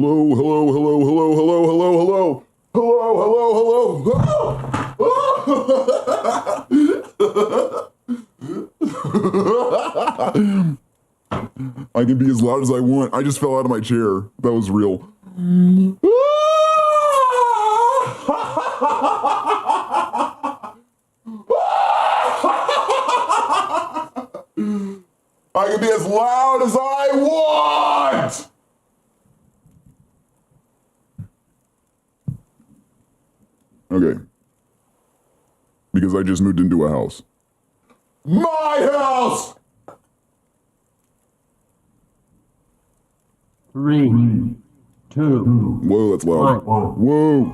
Hello, hello, hello, hello, hello, hello, hello. Hello, hello, hello. I can be as loud as I want. I just fell out of my chair. That was real. I can be as loud as I want! Okay. Because I just moved into a house. My house! 3, 2. Whoa, that's loud. Whoa.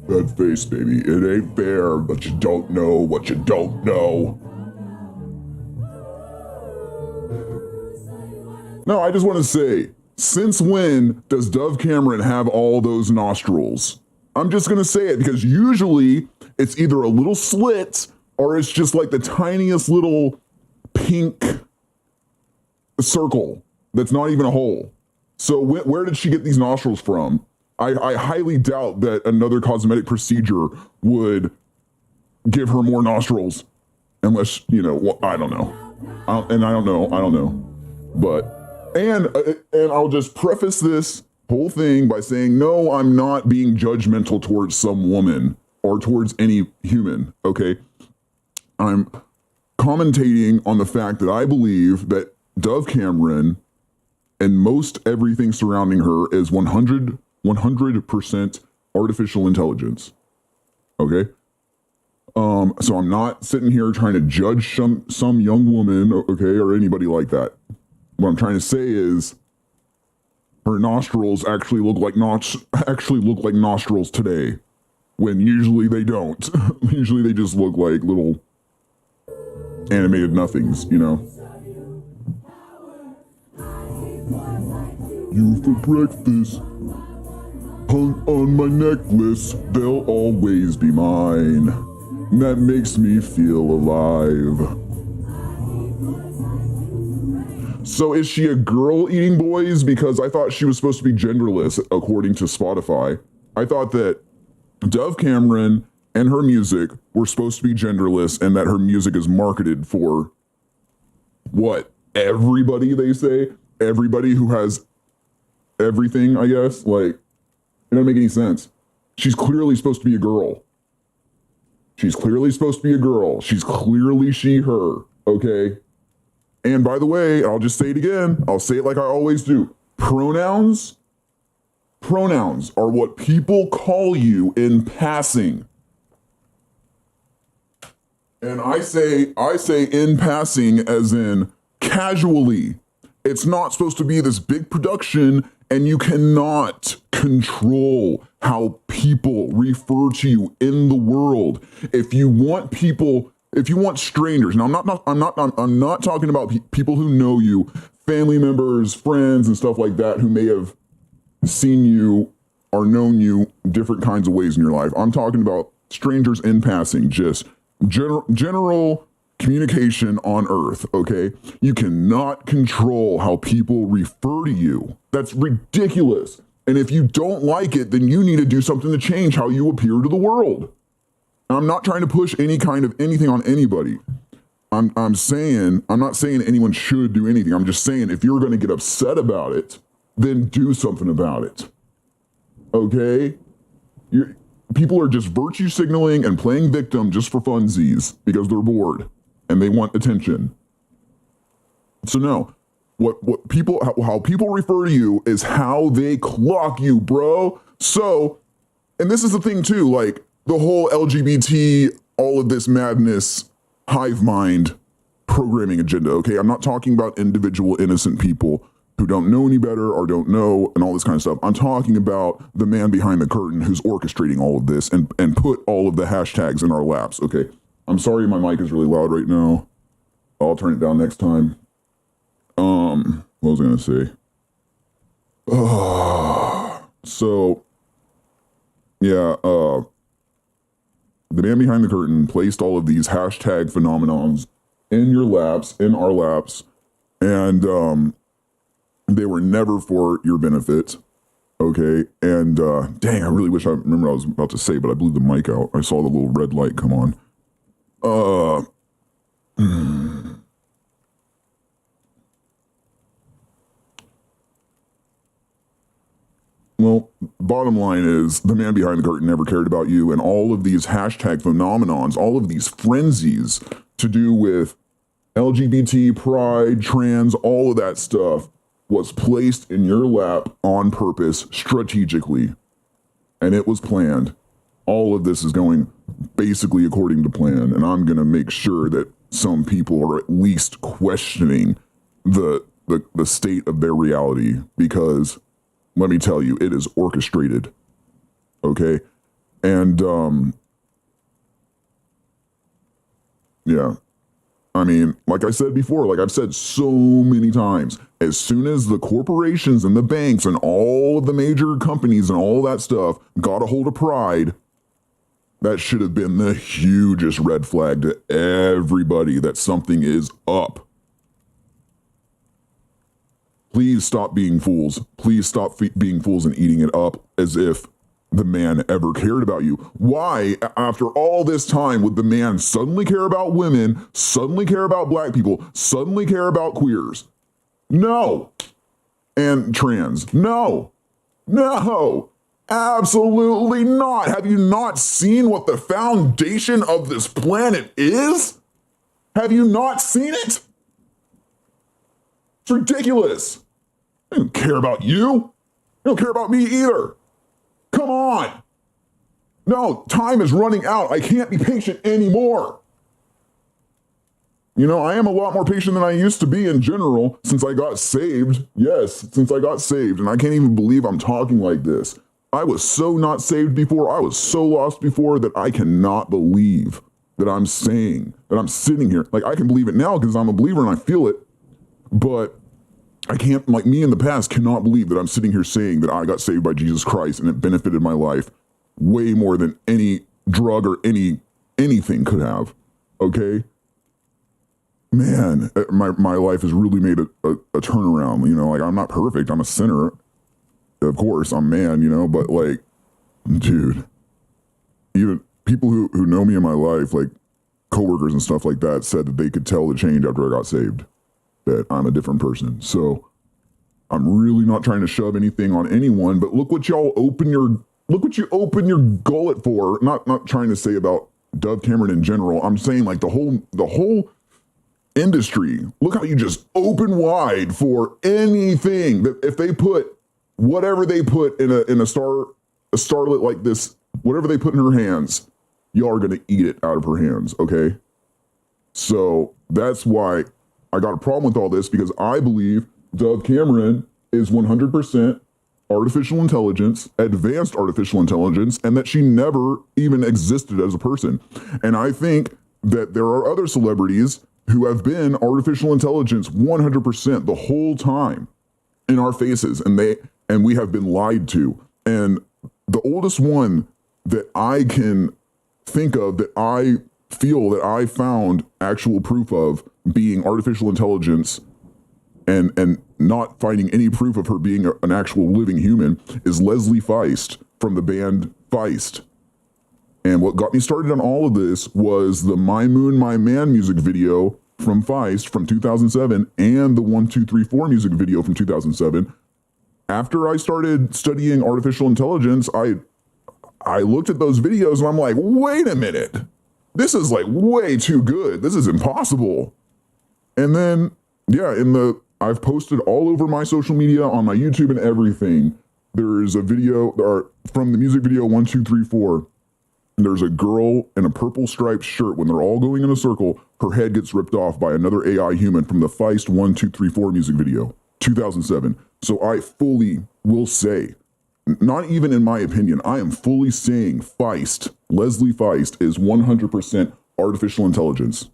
That face, baby. It ain't fair, but you don't know what you don't know. No, I just want to say, since when does Dove Cameron have all those nostrils? I'm just going to say it because usually it's either a little slit or it's just like the tiniest little pink circle that's not even a hole. So where did she get these nostrils from? I highly doubt that another cosmetic procedure would give her more nostrils, unless, you know, well, I don't know. I don't know. But, and I'll just preface this whole thing by saying, no, I'm not being judgmental towards some woman or towards any human, okay? I'm commentating on the fact that I believe that Dove Cameron and most everything surrounding her is 100% artificial intelligence. Okay? So I'm not sitting here trying to judge some young woman, okay, or anybody like that. What I'm trying to say is her nostrils actually look like nostrils today, when usually they don't. Usually they just look like little animated nothings, you know? You for breakfast, hung on my necklace, they'll always be mine. That makes me feel alive. So is she a girl eating boys? Because I thought she was supposed to be genderless, according to Spotify. I thought that Dove Cameron and her music were supposed to be genderless and that her music is marketed for what? Everybody, they say? Everybody who has everything, I guess? Like, it doesn't make any sense. She's clearly supposed to be a girl. She's clearly supposed to be a girl. She's clearly she, her, okay? And by the way, I'll just say it again. I'll say it like I always do. Pronouns are what people call you in passing. And I say in passing as in casually. It's not supposed to be this big production, and you cannot control how people refer to you in the world. If you want strangers, now I'm not talking about people who know you, family members, friends, and stuff like that who may have seen you or known you different kinds of ways in your life. I'm talking about strangers in passing, just general communication on Earth, okay? You cannot control how people refer to you. That's ridiculous. And if you don't like it, then you need to do something to change how you appear to the world. I'm not trying to push any kind of anything on anybody. I'm not saying anyone should do anything. I'm just saying if you're going to get upset about it, then do something about it. Okay? People are just virtue signaling and playing victim just for funsies because they're bored and they want attention. So no, how people refer to you is how they clock you, bro. So, and this is the thing too, like the whole LGBT, all of this madness, hive mind programming agenda, okay? I'm not talking about individual innocent people who don't know any better or don't know and all this kind of stuff. I'm talking about the man behind the curtain who's orchestrating all of this and put all of the hashtags in our laps, okay? I'm sorry my mic is really loud right now. I'll turn it down next time. What was I gonna say? So, yeah, the man behind the curtain placed all of these hashtag phenomenons in your laps, in our laps, and they were never for your benefit. Okay, and dang, I really wish I remember what I was about to say, but I blew the mic out. I saw the little red light come on. Well, bottom line is the man behind the curtain never cared about you, and all of these hashtag phenomenons, all of these frenzies to do with LGBT, pride, trans, all of that stuff was placed in your lap on purpose strategically, and it was planned. All of this is going basically according to plan, and I'm going to make sure that some people are at least questioning the state of their reality, because let me tell you, it is orchestrated. Okay? And yeah. I mean, like I said before, like I've said so many times, as soon as the corporations and the banks and all of the major companies and all that stuff got a hold of pride, that should have been the hugest red flag to everybody that something is up. Please stop being fools. Please stop being fools and eating it up as if the man ever cared about you. Why, after all this time, would the man suddenly care about women, suddenly care about black people, suddenly care about queers? No. And trans? No. No. Absolutely not. Have you not seen what the foundation of this planet is? Have you not seen it? It's ridiculous. I don't care about you. I don't care about me either. Come on. No, time is running out. I can't be patient anymore. You know, I am a lot more patient than I used to be in general since I got saved. Yes, since I got saved. And I can't even believe I'm talking like this. I was so not saved before. I was so lost before that I cannot believe that I'm saying, that I'm sitting here. Like, I can believe it now because I'm a believer and I feel it. But I can't, like me in the past, cannot believe that I'm sitting here saying that I got saved by Jesus Christ and it benefited my life way more than any drug or anything could have. Okay? Man, my life has really made a turnaround. You know, like, I'm not perfect. I'm a sinner. Of course, I'm man, you know, but like, dude, even people who know me in my life, like coworkers and stuff like that, said that they could tell the change after I got saved, that I'm a different person. So I'm really not trying to shove anything on anyone, but look what you open your gullet for. Not trying to say about Dove Cameron in general. I'm saying like the whole industry. Look how you just open wide for anything that if they put whatever they put in a starlet like this, whatever they put in her hands, y'all are gonna eat it out of her hands, okay? So that's why I got a problem with all this, because I believe Dove Cameron is 100% artificial intelligence, advanced artificial intelligence, and that she never even existed as a person. And I think that there are other celebrities who have been artificial intelligence 100% the whole time in our faces, and we have been lied to. And the oldest one that I can think of that I feel that I found actual proof of being artificial intelligence and not finding any proof of her being an actual living human is Leslie Feist from the band Feist. And what got me started on all of this was the My Moon, My Man music video from Feist from 2007 and the 1, 2, 3, 4 music video from 2007. After I started studying artificial intelligence, I looked at those videos and I'm like, wait a minute, this is like way too good. This is impossible. And then, yeah, I've posted all over my social media, on my YouTube and everything. There's a video from the music video 1, 2, 3, 4. There's a girl in a purple striped shirt. When they're all going in a circle, her head gets ripped off by another AI human from the Feist 1, 2, 3, 4 music video, 2007. So I fully will say, not even in my opinion, I am fully saying Feist, Leslie Feist, is 100% artificial intelligence.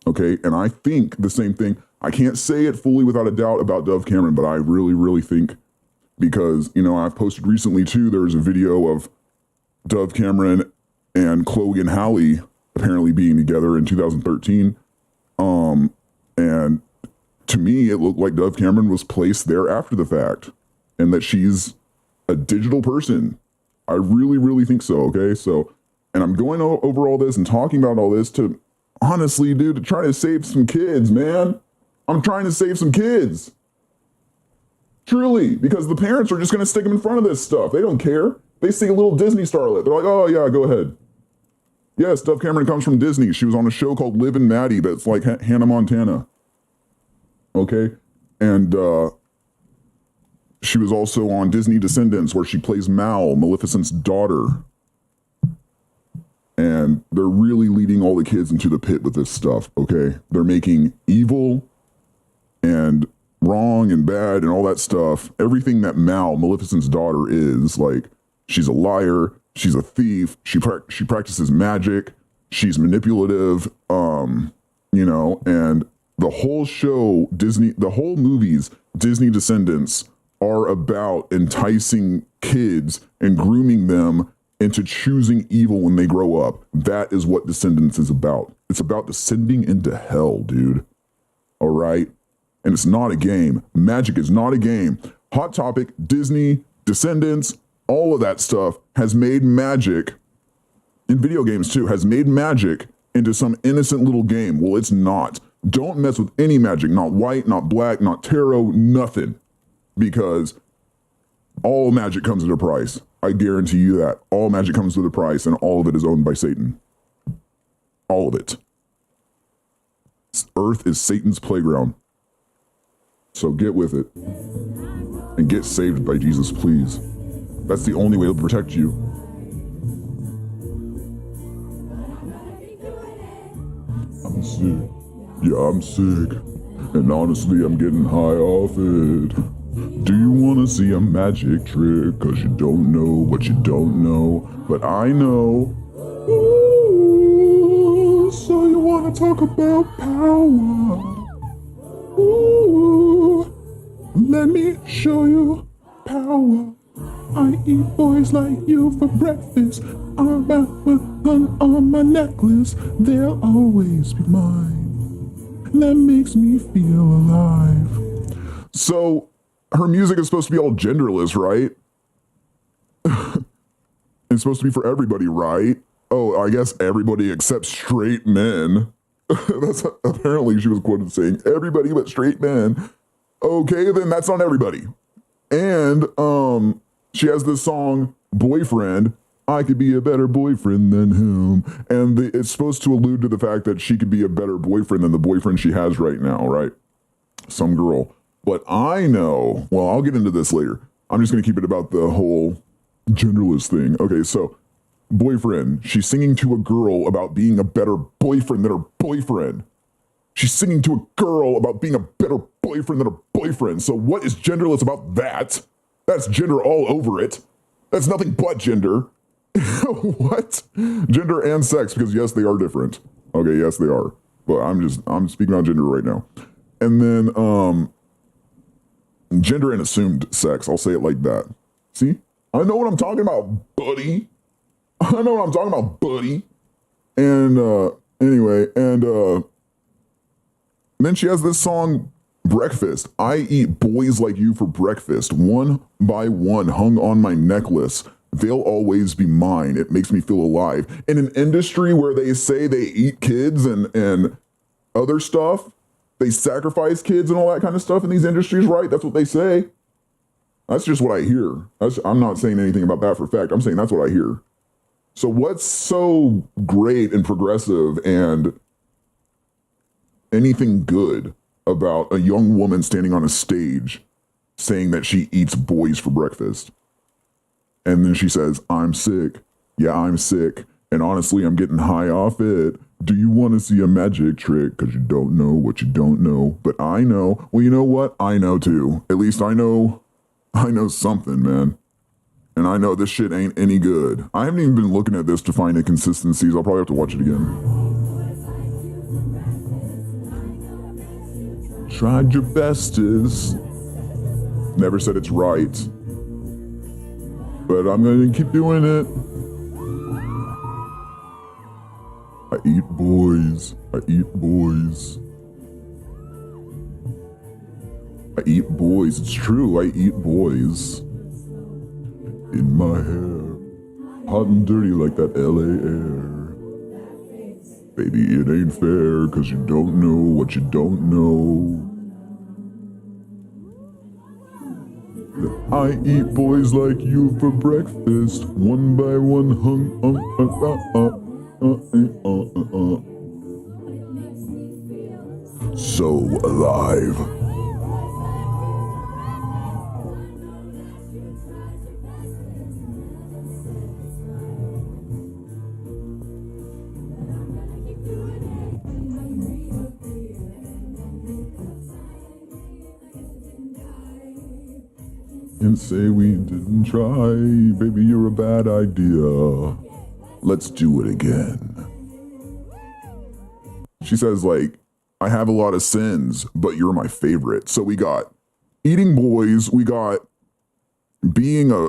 Okay, and I think the same thing. I can't say it fully without a doubt about Dove Cameron, but I really, really think, because, you know, I've posted recently too, there's a video of Dove Cameron and Chloe and Halle apparently being together in 2013. And to me, it looked like Dove Cameron was placed there after the fact, and that she's a digital person. I really, really think so, okay? So, and I'm going over all this and talking about all this to, honestly, dude, to try to save some kids, man. I'm trying to save some kids. Truly, because the parents are just going to stick them in front of this stuff. They don't care. They see a little Disney starlet. They're like, oh, yeah, go ahead. Yes, Dove Cameron comes from Disney. She was on a show called Liv and Maddie that's like Hannah Montana. Okay? And she was also on Disney Descendants, where she plays Mal, Maleficent's daughter. And they're really leading all the kids into the pit with this stuff, okay? They're making evil and wrong and bad and all that stuff. Everything that Mal, Maleficent's daughter, is, like, she's a liar, she's a thief, she practices magic, she's manipulative, you know, and the whole show, the whole movies, Disney Descendants, are about enticing kids and grooming them into choosing evil when they grow up. That is what Descendants is about. It's about descending into hell, dude. All right? And it's not a game. Magic is not a game. Hot Topic, Disney, Descendants, all of that stuff has made magic, in video games too, has made magic into some innocent little game. Well, it's not. Don't mess with any magic. Not white, not black, not tarot, nothing. Because all magic comes at a price. I guarantee you that. All magic comes with a price, and all of it is owned by Satan. All of it. Earth is Satan's playground. So get with it. And get saved by Jesus, please. That's the only way he'll protect you. I'm sick. Yeah, I'm sick. And honestly, I'm getting high off it. Do you want to see a magic trick? Cause you don't know what you don't know. But I know. Ooh, so you want to talk about power? Ooh, let me show you power. I eat boys like you for breakfast. I'm about with gun on my necklace. They'll always be mine. That makes me feel alive. So, her music is supposed to be all genderless, right? It's supposed to be for everybody, right? Oh, I guess everybody except straight men. That's apparently she was quoted saying, everybody but straight men. Okay, then that's on everybody. And she has this song, Boyfriend. I could be a better boyfriend than him. And it's supposed to allude to the fact that she could be a better boyfriend than the boyfriend she has right now, right? Some girl. But I know, well, I'll get into this later. I'm just going to keep it about the whole genderless thing. Okay, so boyfriend. She's singing to a girl about being a better boyfriend than her boyfriend. She's singing to a girl about being a better boyfriend than her boyfriend. So what is genderless about that? That's gender all over it. That's nothing but gender. What? Gender and sex, because yes, they are different. Okay, yes, they are. But I'm speaking on gender right now. And then, gender and assumed sex. I'll say it like that. See? I know what I'm talking about, buddy. I know what I'm talking about, buddy. And, anyway, and, then she has this song, Breakfast. I eat boys like you for breakfast, one by one, hung on my necklace. They'll always be mine. It makes me feel alive. In an industry where they say they eat kids and other stuff, they sacrifice kids and all that kind of stuff in these industries, right? That's what they say. That's just what I hear. I'm not saying anything about that for a fact. I'm saying that's what I hear. So what's so great and progressive and anything good about a young woman standing on a stage saying that she eats boys for breakfast? And then she says, I'm sick. Yeah, I'm sick. And honestly, I'm getting high off it. Do you want to see a magic trick? Because you don't know what you don't know. But I know. Well, you know what? I know too. At least I know something, man. And I know this shit ain't any good. I haven't even been looking at this to find inconsistencies. I'll probably have to watch it again. Tried your bestest. Never said it's right. But I'm going to keep doing it. I eat boys. I eat boys. I eat boys. It's true. I eat boys. In my hair. Hot and dirty like that LA air. Baby, it ain't fair, 'cause you don't know what you don't know. I eat boys like you for breakfast, one by one So alive. And say we didn't try, baby, you're a bad idea. Let's do it again. She says, like, I have a lot of sins, but you're my favorite. So we got eating boys, we got being a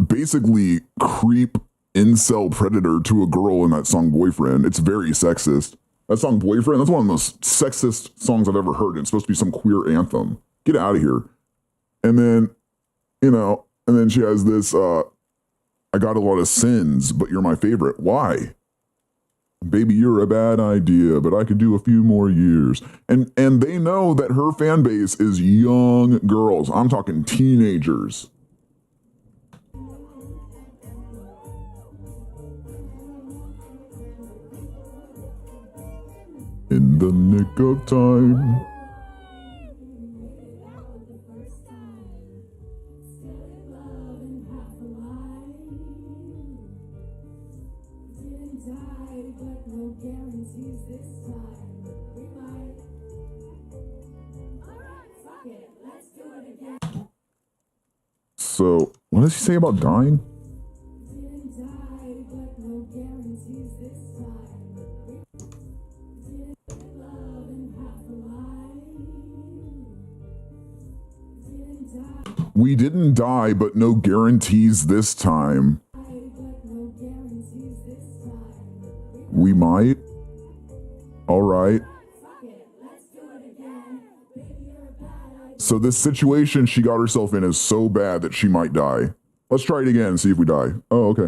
basically creep incel predator to a girl in that song Boyfriend. It's very sexist. That song Boyfriend, that's one of the most sexist songs I've ever heard. It's supposed to be some queer anthem. Get out of here. And then, you know, and then she has this, I got a lot of sins, but you're my favorite. Why? Baby, you're a bad idea, but I could do a few more years. And they know that her fan base is young girls. I'm talking teenagers. In the nick of time. So, what does he say about dying? We didn't die, but no guarantees this time. We might. All right. So this situation she got herself in is so bad that she might die. Let's try it again and see if we die. Oh, okay.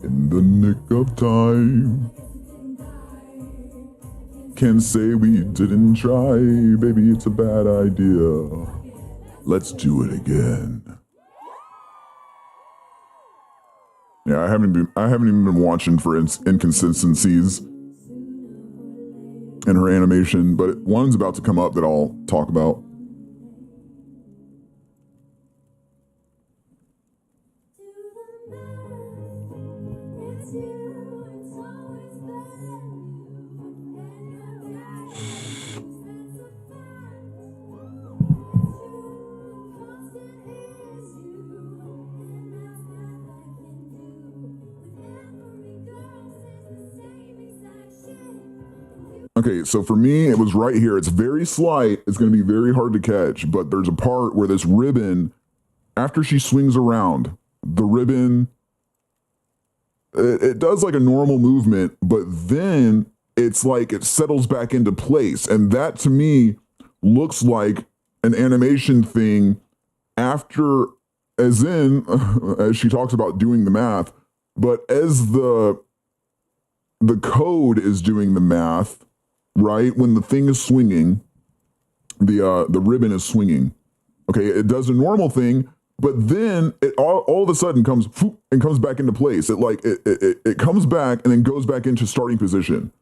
In the nick of time. Can't say we didn't try, baby, it's a bad idea. Let's do it again. Yeah, I haven't even been watching for inconsistencies in her animation, but one's about to come up that I'll talk about. Okay, so for me, it was right here. It's very slight. It's going to be very hard to catch, but there's a part where this ribbon, after she swings around, the ribbon, it does like a normal movement, but then it's like it settles back into place. And that to me looks like an animation thing after, as in, as she talks about doing the math, but as the code is doing the math, right? When the thing is swinging, the ribbon is swinging. Okay, it does a normal thing, but then it all of a sudden comes and comes back into place. It comes back and then goes back into starting position.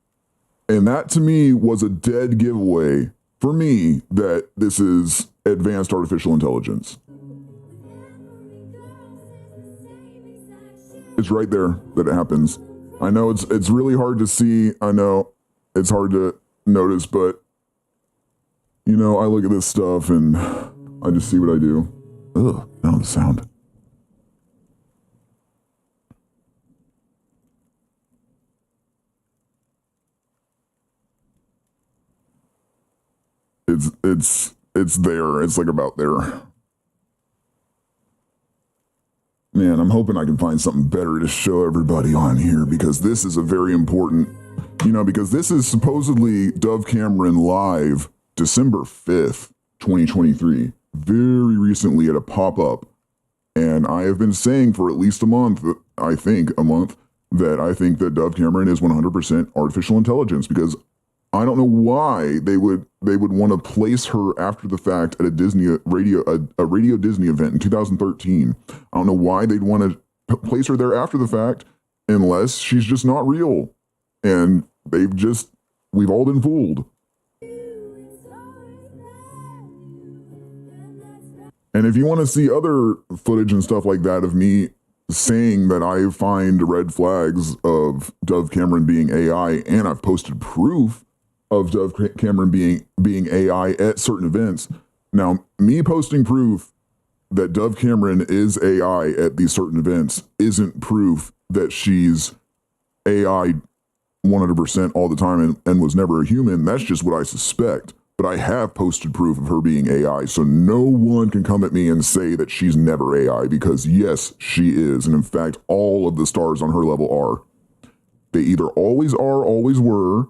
And that to me was a dead giveaway for me that this is advanced artificial intelligence. It's right there that it happens. I know it's really hard to see. I know it's hard to notice, but you know, I look at this stuff and I just see what I do. Ugh, now the sound. It's there. It's like about there. Man, I'm hoping I can find something better to show everybody on here, because this is a very important, because this is supposedly Dove Cameron live December 5th, 2023, very recently at a pop-up. And I have been saying for at least a month, that I think that Dove Cameron is 100% artificial intelligence, because I don't know why they would want to place her after the fact at a Radio Disney event in 2013. I don't know why they'd want to place her there after the fact, unless she's just not real. And we've all been fooled. And if you want to see other footage and stuff like that of me saying that I find red flags of Dove Cameron being AI, and I've posted proof of Dove Cameron being AI at certain events. Now, me posting proof that Dove Cameron is AI at these certain events isn't proof that she's AI 100% all the time and was never a human. That's just what I suspect. But I have posted proof of her being AI, so no one can come at me and say that she's never AI, because yes, she is. And in fact, all of the stars on her level are. They either always are, always were,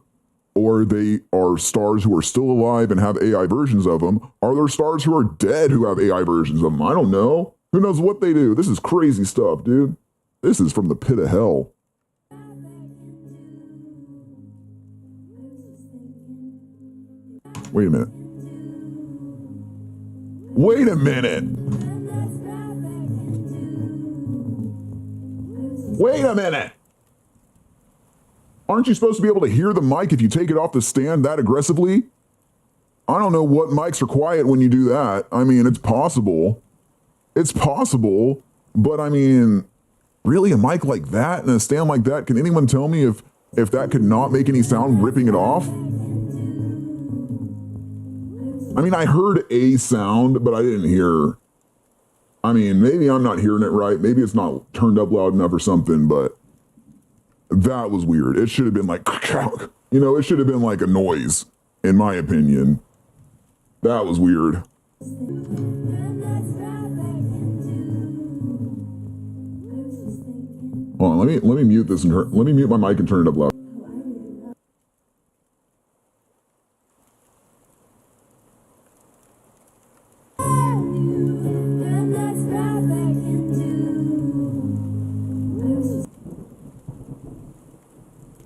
or they are stars who are still alive and have AI versions of them. Are there stars who are dead who have AI versions of them? I don't know. Who knows what they do? This is crazy stuff, dude. This is from the pit of hell. Wait a minute. Wait a minute. Wait a minute. Aren't you supposed to be able to hear the mic if you take it off the stand that aggressively? I don't know what mics are quiet when you do that. I mean, it's possible. It's possible. But I mean, really, a mic like that and a stand like that, can anyone tell me if that could not make any sound ripping it off? I mean, I heard a sound, but I didn't hear. I mean, maybe I'm not hearing it right. Maybe it's not turned up loud enough or something, but that was weird. It should have been like, it should have been like a noise, in my opinion. That was weird. Hold on, let me mute this and let me mute my mic and turn it up loud.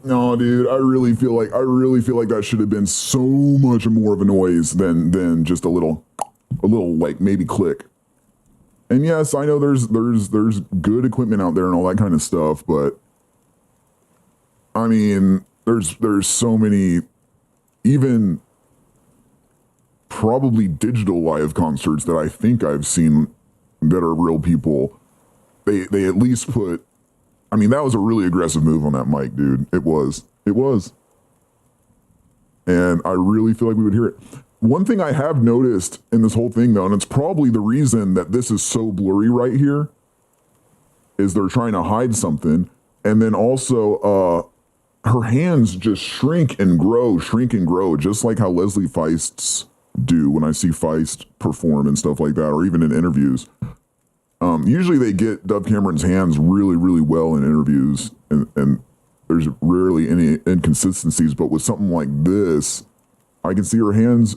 No, dude, I really feel like that should have been so much more of a noise than just a little like maybe click. And yes, I know there's good equipment out there and all that kind of stuff, but I mean, there's so many, even probably digital live concerts that I think I've seen that are real people. They at least put, I mean, that was a really aggressive move on that mic, dude. It was. And I really feel like we would hear it. One thing I have noticed in this whole thing, though, and it's probably the reason that this is so blurry right here, is they're trying to hide something. And then also, her hands just shrink and grow, just like how Leslie Feist's do when I see Feist perform and stuff like that, or even in interviews. Usually they get Dove Cameron's hands really, really well in interviews, and there's rarely any inconsistencies, but with something like this, I can see her hands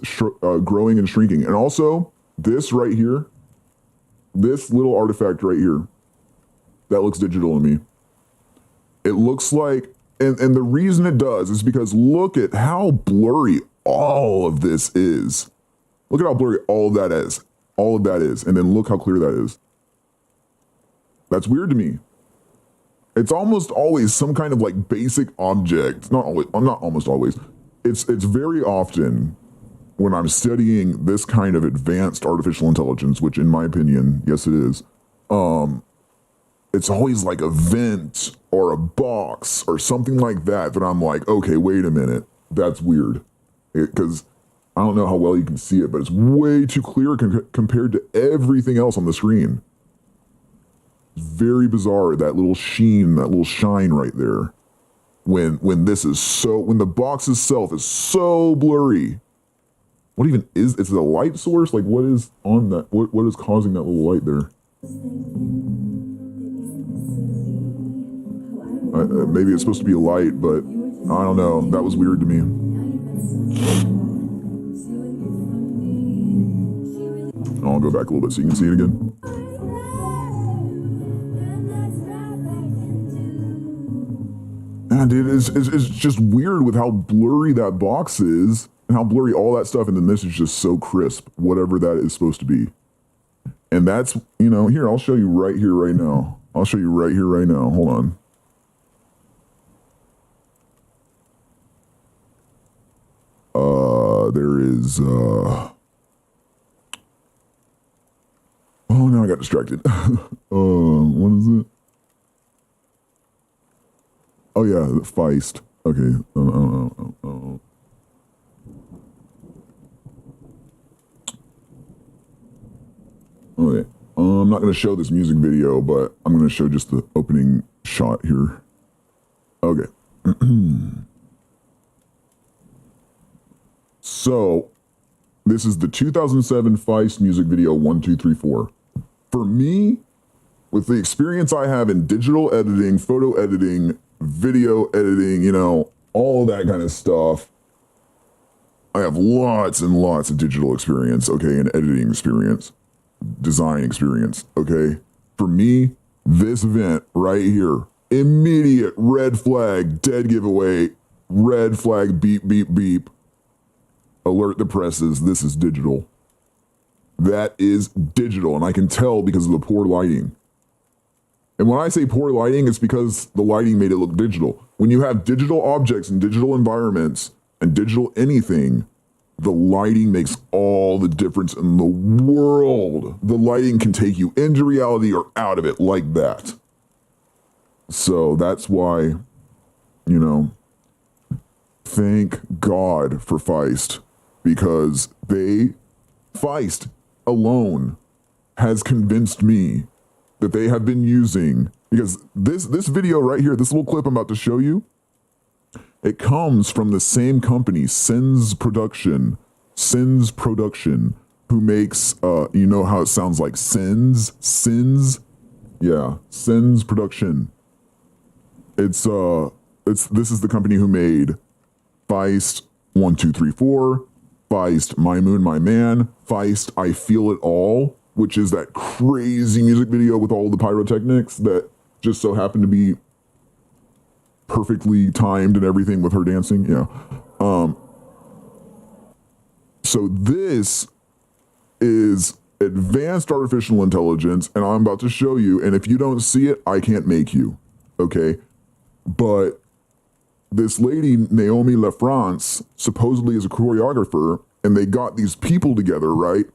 growing and shrinking. And also, this right here, this little artifact right here, that looks digital to me. It looks like, and the reason it does is because look at how blurry all of this is. Look at how blurry all of that is. And then look how clear that is. That's weird to me. It's almost always some kind of like basic object. Not almost always. It's very often when I'm studying this kind of advanced artificial intelligence, which in my opinion, yes it is, it's always like a vent or a box or something like that I'm like, okay, wait a minute, that's weird. Because I don't know how well you can see it, but it's way too clear compared to everything else on the screen. Very bizarre, that little sheen, that little shine right there. When the box itself is so blurry. What even is it a light source? Like what is on that? What is causing that little light there? Maybe it's supposed to be a light, but I don't know. That was weird to me. I'll go back a little bit so you can see it again. Man, dude, it's just weird with how blurry that box is and how blurry all that stuff, and then this is just so crisp, whatever that is supposed to be. And that's, you know, here, I'll show you right here, right now. I'll show you right here, right now. Hold on. There is, oh, now I got distracted. What is it? Oh yeah, Feist. Okay. Okay. I'm not going to show this music video, but I'm going to show just the opening shot here. Okay. So, this is the 2007 Feist music video 1, 2, 3, 4. For me, with the experience I have in digital editing, photo editing, video editing, you know, all that kind of stuff, I have lots and lots of digital experience, okay, and editing experience, design experience, okay? For me, this event right here, immediate red flag, dead giveaway, red flag, beep, beep, beep, alert the presses, this is digital. That is digital, and I can tell because of the poor lighting. And when I say poor lighting, it's because the lighting made it look digital. When you have digital objects and digital environments and digital anything, the lighting makes all the difference in the world. The lighting can take you into reality or out of it like that. So that's why, you know, thank God for Feist, because Feist alone has convinced me that they have been using, because this video right here, this little clip I'm about to show you, it comes from the same company, Sens Production, who makes, you know how it sounds like Sens? Yeah, Sens Production. This is the company who made Feist 1, 2, 3, 4, Feist My Moon, My Man, Feist I Feel It All, which is that crazy music video with all the pyrotechnics that just so happened to be perfectly timed and everything with her dancing. Yeah. So this is advanced artificial intelligence, and I'm about to show you, and if you don't see it, I can't make you, okay? But this lady, Naomi LaFrance, supposedly is a choreographer, and they got these people together, right,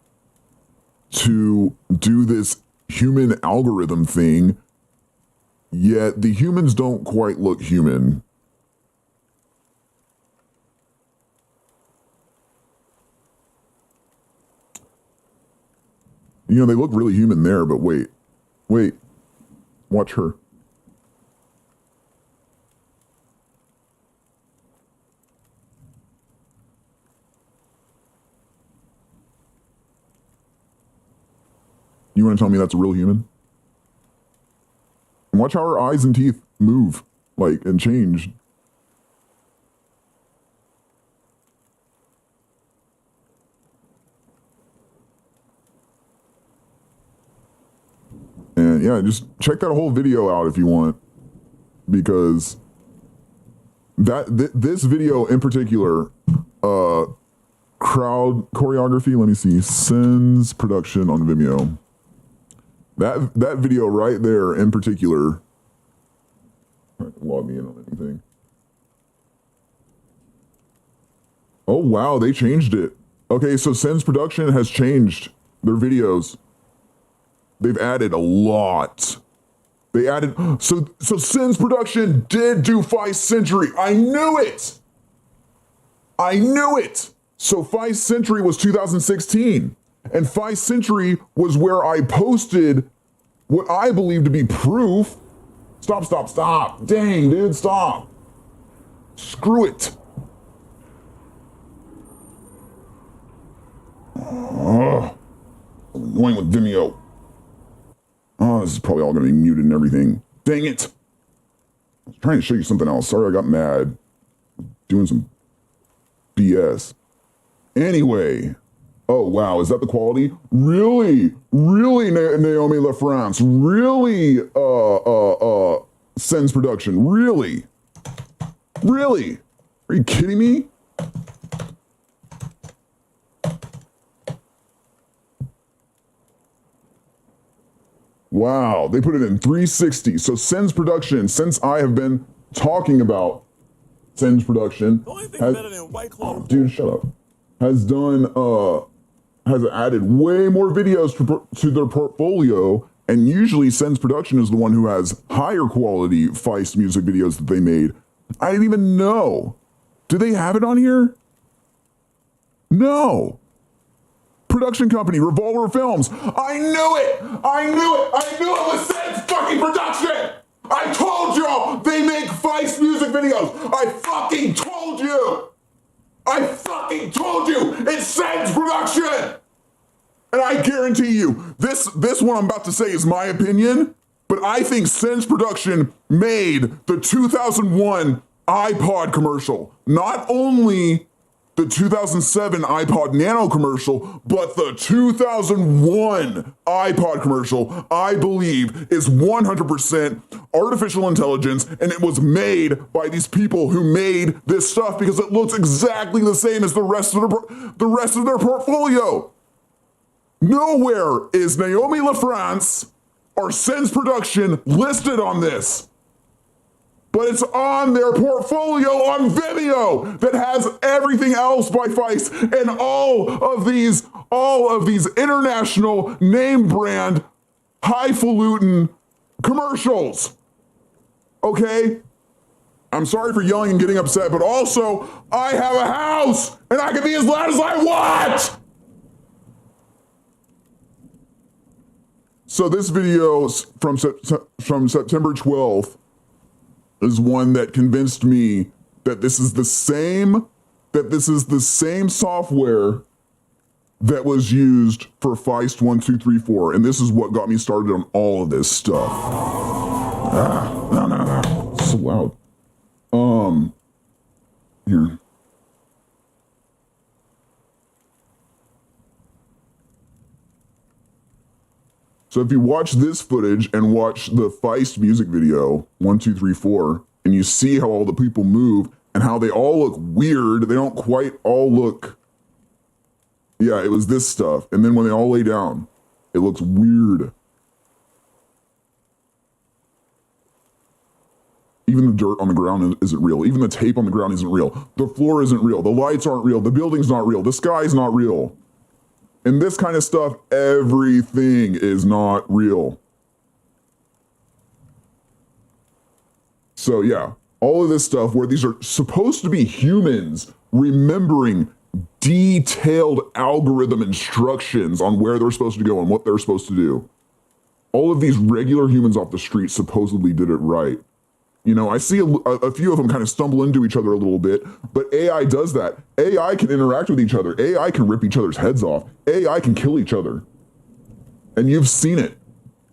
to do this human algorithm thing, yet the humans don't quite look human. You know, they look really human there, but wait, watch her. You want to tell me that's a real human? And watch how her eyes and teeth move, like, and change. And yeah, just check that whole video out if you want, because this video in particular, crowd choreography, let me see, Sens Production on Vimeo. That video right there in particular, log me in on anything. Oh wow, they changed it. Okay, so Sens Production has changed their videos. They've added a lot. They added, so Sens Production did do Feist Century. I knew it. So Feist Century was 2016. And Feist Century was where I posted what I believe to be proof. Stop. Dang, dude, stop. Screw it. Annoying with Vimeo. Oh, this is probably all going to be muted and everything. Dang it. I was trying to show you something else. Sorry, I got mad. Doing some BS. Anyway. Oh, wow. Is that the quality? Really? Really, Naomi LaFrance? Really, Sens Production? Really? Really? Are you kidding me? Wow, they put it in 360. So Sens Production, since I have been talking about Sens Production, The only thing better than White Claw. dude, shut up. Has added way more videos to their portfolio, and usually Sens Production is the one who has higher quality Feist music videos that they made. I didn't even know. Do they have it on here? No. Production company, Revolver Films. I knew it! I knew it! I knew it was Sens fucking Production! I told y'all they make Feist music videos! I fucking told you! I fucking told you! It's Sens Production! And I guarantee you, this one I'm about to say is my opinion, but I think Sens Production made the 2001 iPod commercial. Not only the 2007 iPod Nano commercial, but the 2001 iPod commercial, I believe, is 100% artificial intelligence, and it was made by these people who made this stuff because it looks exactly the same as the rest of their portfolio. Nowhere is Naomi LaFrance or Sens Production listed on this. But it's on their portfolio on Vimeo that has everything else by Feist and all of these international name brand highfalutin commercials. Okay? I'm sorry for yelling and getting upset, but also I have a house and I can be as loud as I want. So this video from September 12th is one that convinced me that this is the same software that was used for Feist 1, 2, 3, 4. And this is what got me started on all of this stuff. No. It's so loud. Here. So if you watch this footage and watch the Feist music video, 1, 2, 3, 4, and you see how all the people move and how they all look weird, they don't quite all look, yeah, it was this stuff. And then when they all lay down, it looks weird. Even the dirt on the ground isn't real. Even the tape on the ground isn't real. The floor isn't real. The lights aren't real. The building's not real. The sky's not real. And this kind of stuff, everything is not real. So yeah, all of this stuff where these are supposed to be humans remembering detailed algorithm instructions on where they're supposed to go and what they're supposed to do. All of these regular humans off the street supposedly did it right. You know, I see a few of them kind of stumble into each other a little bit, but AI does that. AI can interact with each other. AI can rip each other's heads off. AI can kill each other. And you've seen it.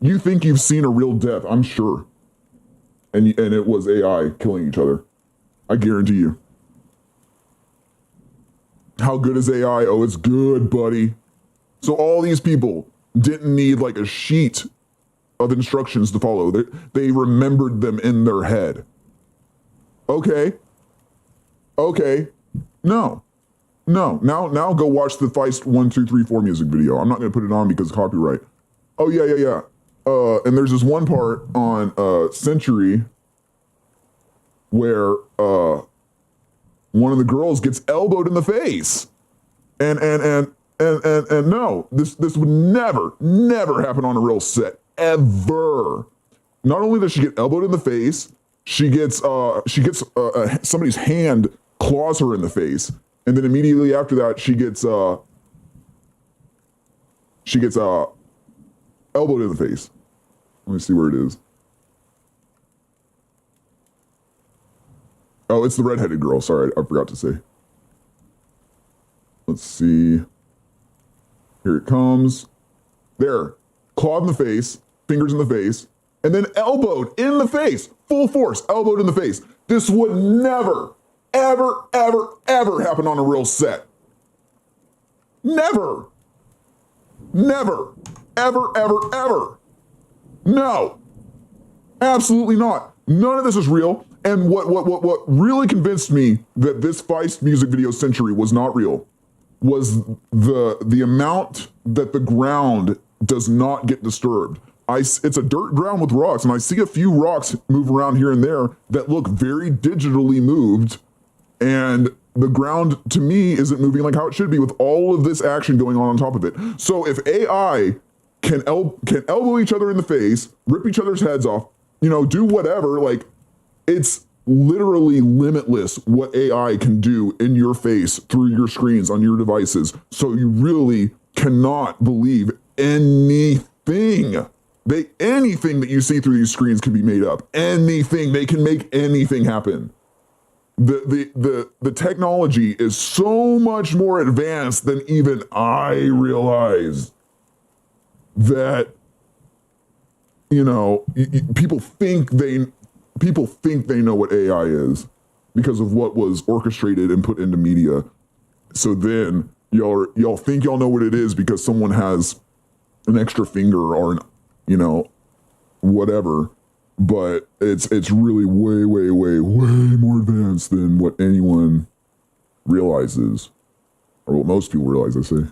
You think you've seen a real death, I'm sure. And it was AI killing each other. I guarantee you. How good is AI? Oh, it's good, buddy. So all these people didn't need like a sheet of instructions to follow. They remembered them in their head. Okay. No. Now go watch the Feist 1, 2, 3, 4 music video. I'm not going to put it on because of copyright. Oh, yeah. And there's this one part on Century where one of the girls gets elbowed in the face. And no, this would never happen on a real set. Ever. Not only does she get elbowed in the face, she gets somebody's hand claws her in the face, and then immediately after that she gets elbowed in the face. Let me see where it is. Oh, it's the redheaded girl. Sorry, I forgot to say. Let's see. Here it comes. There. Clawed in the face, fingers in the face, and then elbowed in the face, full force, elbowed in the face. This would never, ever, ever, ever happen on a real set. Never. Never. Ever, ever, ever. No. Absolutely not. None of this is real. And what really convinced me that this Feist music video century was not real was the amount that the ground does not get disturbed. It's a dirt ground with rocks, and I see a few rocks move around here and there that look very digitally moved, and the ground to me isn't moving like how it should be with all of this action going on top of it. So if AI can elbow each other in the face, rip each other's heads off, do whatever, like, it's literally limitless what AI can do in your face through your screens on your devices. So you really cannot believe anything. Anything that you see through these screens can be made up. Anything. They can make anything happen. The technology is so much more advanced than even I realized. That, people think they know what AI is because of what was orchestrated and put into media. So then y'all think y'all know what it is because someone has an extra finger or whatever. But it's really way, way, way, way more advanced than what anyone realizes, or what most people realize, I say.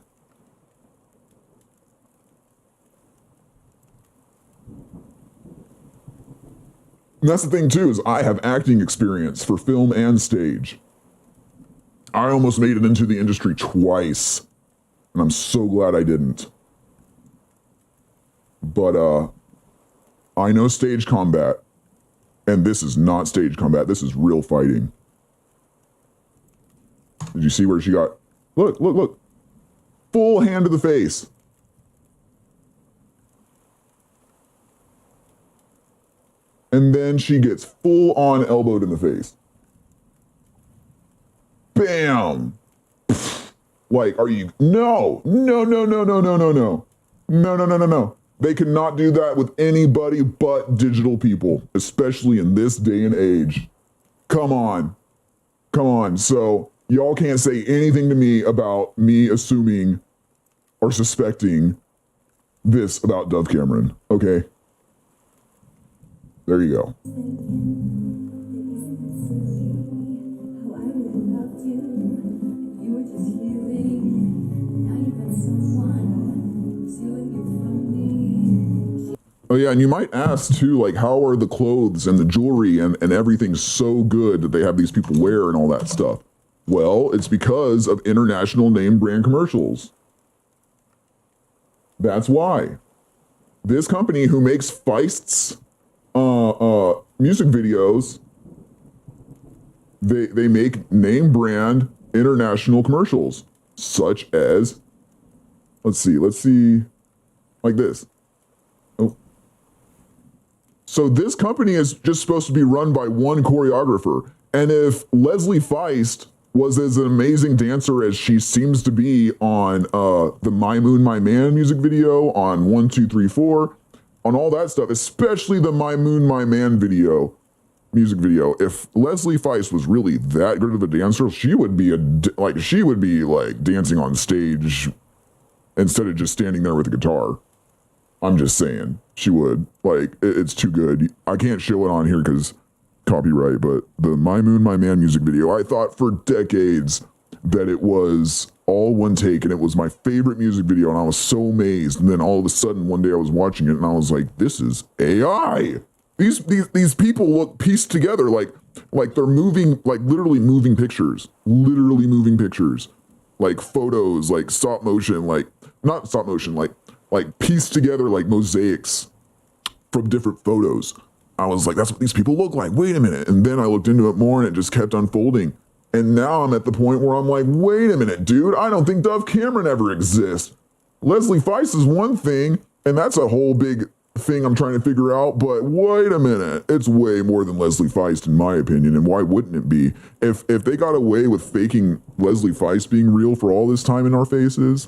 And that's the thing too, is I have acting experience for film and stage. I almost made it into the industry twice, and I'm so glad I didn't. But I know stage combat, and this is not stage combat, this is real fighting. Did you see where she got, look, full hand to the face. And then she gets full on elbowed in the face. Bam! Like, are you, no. They cannot do that with anybody but digital people, especially in this day and age. Come on. So y'all can't say anything to me about me assuming or suspecting this about Dove Cameron, okay? There you go. Oh yeah, and you might ask too, like, how are the clothes and the jewelry and everything so good that they have these people wear and all that stuff? Well, it's because of international name brand commercials. That's why. This company who makes Feist's music videos, they make name brand international commercials, such as, let's see, like this. Oh. So this company is just supposed to be run by one choreographer. And if Leslie Feist was as an amazing dancer as she seems to be on the My Moon, My Man music video, on 1, 2, 3, 4, on all that stuff, especially the My Moon, My Man music video, if Leslie Feist was really that good of a dancer, she would be like dancing on stage instead of just standing there with a guitar. I'm just saying, she would. Like, it's too good. I can't show it on here because copyright, but the My Moon, My Man music video, I thought for decades that it was all one take and it was my favorite music video, and I was so amazed. And then all of a sudden one day I was watching it and I was like, this is AI. These people look pieced together like they're moving, like literally moving pictures, like photos, like stop motion, like not stop motion, like pieced together like mosaics from different photos. I was like, that's what these people look like. Wait a minute. And then I looked into it more and it just kept unfolding. And now I'm at the point where I'm like, wait a minute, dude, I don't think Dove Cameron ever exists. Leslie Feist is one thing, and that's a whole big thing I'm trying to figure out, but wait a minute, it's way more than Leslie Feist in my opinion, and why wouldn't it be? If they got away with faking Leslie Feist being real for all this time in our faces,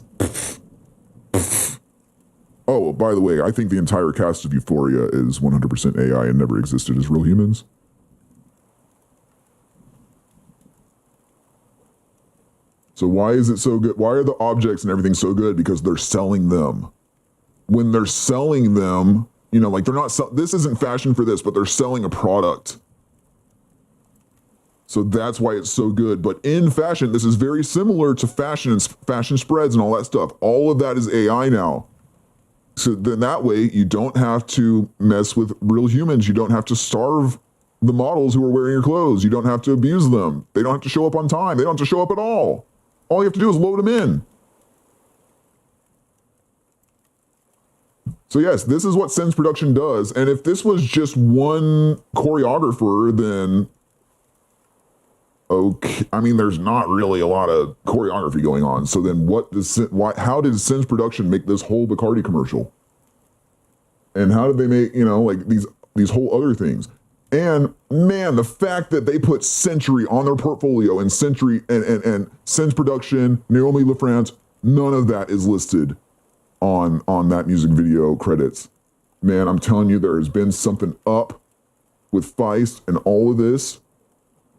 Oh, by the way, I think the entire cast of Euphoria is 100% AI and never existed as real humans. So why is it so good? Why are the objects and everything so good? Because they're selling them. When they're selling them, you know, like they're not, this isn't fashion for this, but they're selling a product. So that's why it's so good. But in fashion, this is very similar to fashion and fashion spreads and all that stuff. All of that is AI now. So then that way you don't have to mess with real humans. You don't have to starve the models who are wearing your clothes. You don't have to abuse them. They don't have to show up on time. They don't have to show up at all. All you have to do is load them in. So yes, this is what Sens Production does. And if this was just one choreographer, then okay, I mean, there's not really a lot of choreography going on. So then how did Sens Production make this whole Bacardi commercial? And how did they make, you know, like these whole other things? And man, the fact that they put Century on their portfolio and Century and Sens Production, Naomi LaFrance, none of that is listed on that music video credits. Man, I'm telling you, there has been something up with Feist and all of this.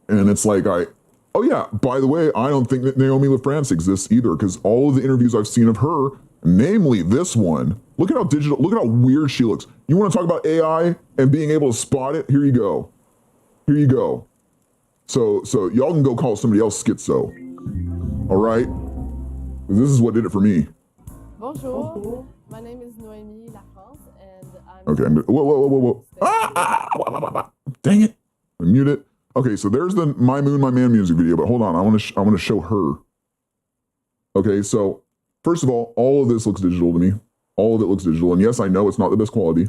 And it's like, oh yeah, by the way, I don't think that Naomi LaFrance exists either, because all of the interviews I've seen of her, namely this one, look at how weird she looks. You want to talk about AI and being able to spot it? Here you go. Here you go. So y'all can go call somebody else schizo. All right? This is what did it for me. Bonjour, my name is Noémie Lafrance, and I'm... Okay, whoa. Dang it. Mute it. Okay, so there's the My Moon, My Man music video, but hold on, I want to show her. Okay, so first of all of this looks digital to me. All of it looks digital, and yes, I know it's not the best quality.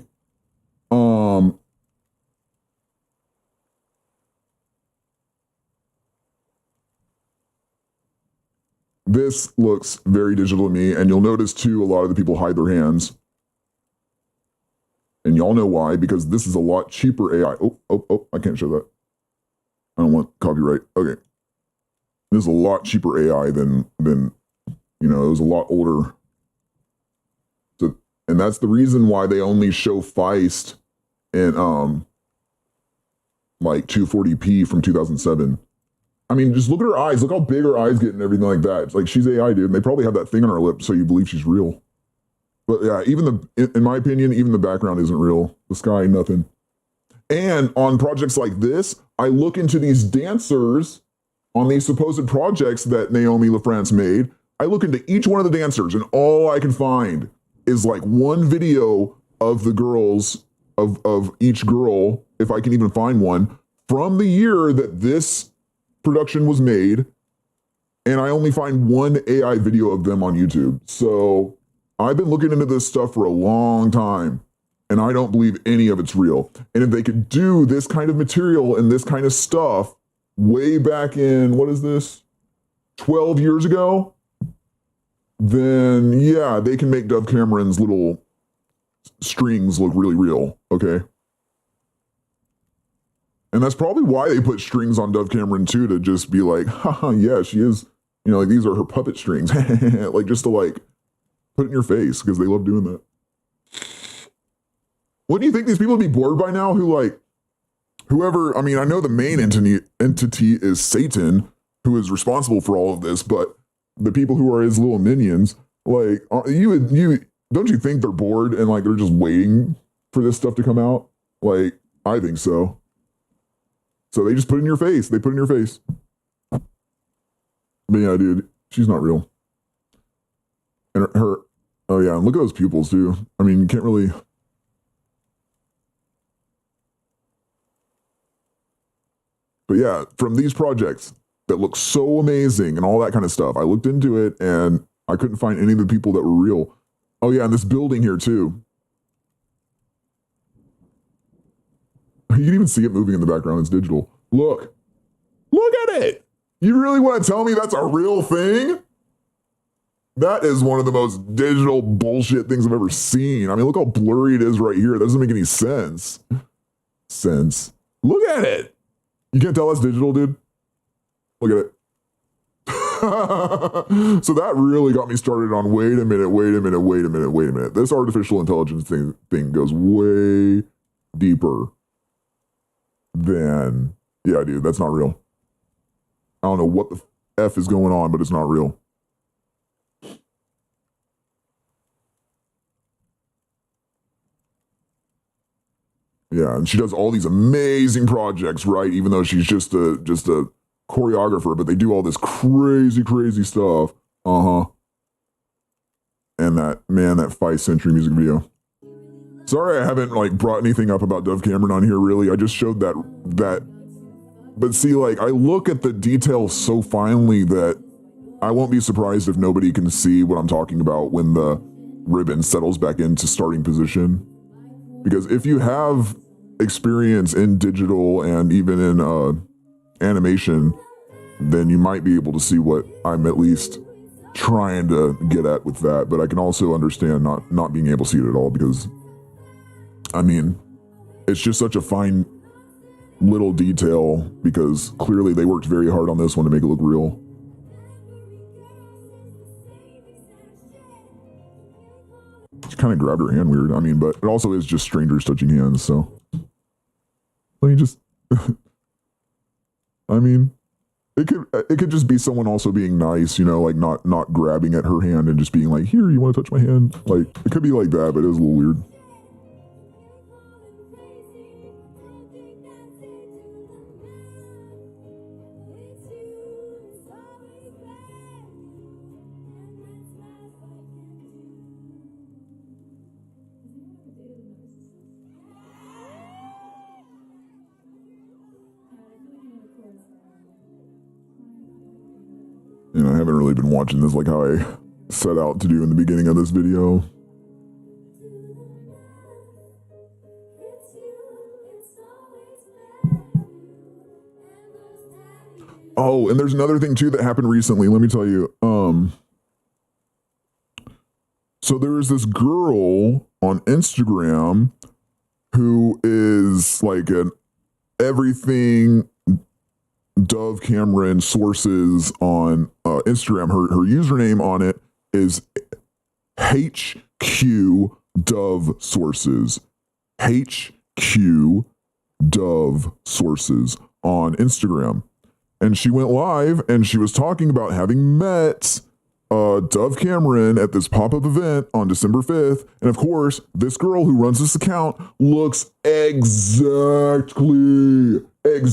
This looks very digital to me, and you'll notice too, a lot of the people hide their hands. And y'all know why, because this is a lot cheaper AI. Oh, I can't show that. I don't want copyright. Okay. This is a lot cheaper AI than you know, it was a lot older. So, and that's the reason why they only show Feist in like 240p from 2007. I mean, just look at her eyes. Look how big her eyes get and everything like that. It's like, she's AI, dude. And they probably have that thing on her lip so you believe she's real. But yeah, in my opinion, even the background isn't real. The sky, nothing. And on projects like this, I look into these dancers on these supposed projects that Naomi LaFrance made. I look into each one of the dancers, and all I can find is like one video of the girls, of each girl, if I can even find one, from the year that this production was made, and I only find one AI video of them on YouTube. So I've been looking into this stuff for a long time, and I don't believe any of it's real. And if they could do this kind of material and this kind of stuff way back in, what is this, 12 years ago, then yeah, they can make Dove Cameron's little strings look really real, okay? And that's probably why they put strings on Dove Cameron too, to just be like, haha, yeah, she is, you know, like these are her puppet strings. Like just to like put it in your face, because they love doing that. What do you think these people would be bored by now who like, whoever, I mean, I know the main entity is Satan, who is responsible for all of this, but the people who are his little minions, like, don't you think they're bored and like they're just waiting for this stuff to come out? Like, I think so. So they just put it in your face. They put it in your face. But yeah, dude, she's not real. And her, oh yeah, and look at those pupils too. I mean, you can't really. But yeah, from these projects that look so amazing and all that kind of stuff, I looked into it and I couldn't find any of the people that were real. Oh yeah, and this building here too. You can even see it moving in the background. It's digital. Look at it. You really want to tell me that's a real thing? That is one of the most digital bullshit things I've ever seen. I mean, look how blurry it is right here. That doesn't make any sense. Look at it. You can't tell that's digital, dude? Look at So that really got me started on wait a minute. This artificial intelligence thing goes way deeper than, yeah, dude, that's not real. I don't know what the F is going on, but it's not real. Yeah, and she does all these amazing projects, right? Even though she's just a choreographer, but they do all this crazy stuff. And that Feist Century music video. Sorry, I haven't like brought anything up about Dove Cameron on here. Really, I just showed that. But see, like I look at the details so finely that I won't be surprised if nobody can see what I'm talking about when the ribbon settles back into starting position. Because if you have experience in digital and even in animation, then you might be able to see what I'm at least trying to get at with that. But I can also understand not being able to see it at all because, I mean, it's just such a fine little detail because clearly they worked very hard on this one to make it look real. She kind of grabbed her hand weird. I mean, but it also is just strangers touching hands, so. Let me just, I mean, it could just be someone also being nice, you know, like not grabbing at her hand and just being like, here, you want to touch my hand? Like, it could be like that, but it was a little weird. And I haven't really been watching this like how I set out to do in the beginning of this video. Oh, and there's another thing too that happened recently. Let me tell you. So there is this girl on Instagram who is like an everything Dove Cameron sources on Instagram. Her username on it is HQ Dove Sources. HQ Dove Sources on Instagram. And she went live and she was talking about having met Dove Cameron at this pop-up event on December 5th. And of course, this girl who runs this account looks exactly. It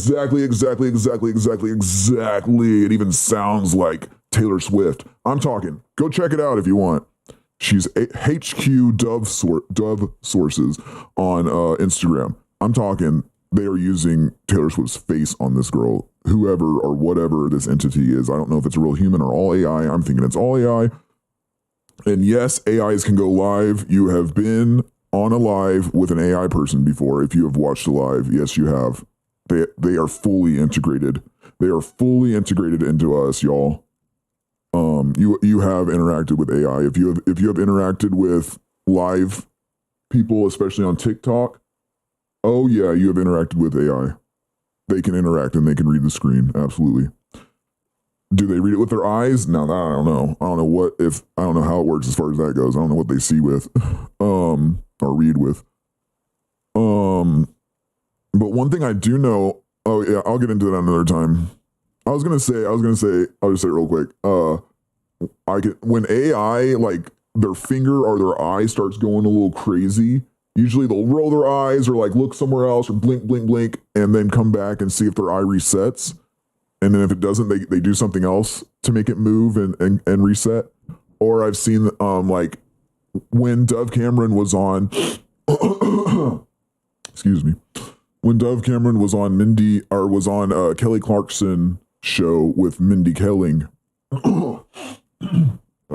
even sounds like Taylor Swift. I'm talking. Go check it out if you want. She's HQ Dove Sources on Instagram. I'm talking. They are using Taylor Swift's face on this girl, whoever or whatever this entity is. I don't know if it's a real human or all AI. I'm thinking it's all AI. And yes, AIs can go live. You have been on a live with an AI person before. If you have watched a live, yes, you have. They are fully integrated. They are fully integrated into us, y'all. You have interacted with AI. If you have interacted with live people, especially on TikTok, oh yeah, you have interacted with AI. They can interact and they can read the screen. Absolutely. Do they read it with their eyes? No, I don't know. I don't know how it works as far as that goes. I don't know what they see with, or read with. But one thing I do know, oh yeah, I'll get into that another time. I'll just say it real quick. When AI, like their finger or their eye starts going a little crazy, usually they'll roll their eyes or like look somewhere else or blink, and then come back and see if their eye resets. And then if it doesn't, they do something else to make it move and reset. Or I've seen like when Dove Cameron was on, excuse me, when Dove Cameron was on Kelly Clarkson show with Mindy Kaling. I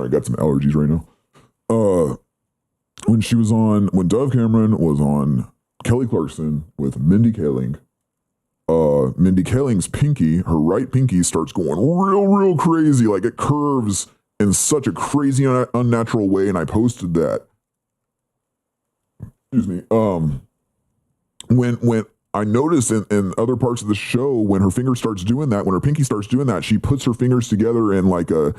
got some allergies right now. When Dove Cameron was on Kelly Clarkson with Mindy Kaling, Mindy Kaling's pinky, her right pinky, starts going real crazy. Like it curves in such a crazy, unnatural way. And I posted that. Excuse me. When I noticed in other parts of the show when her finger starts doing that, when her pinky starts doing that, she puts her fingers together in like a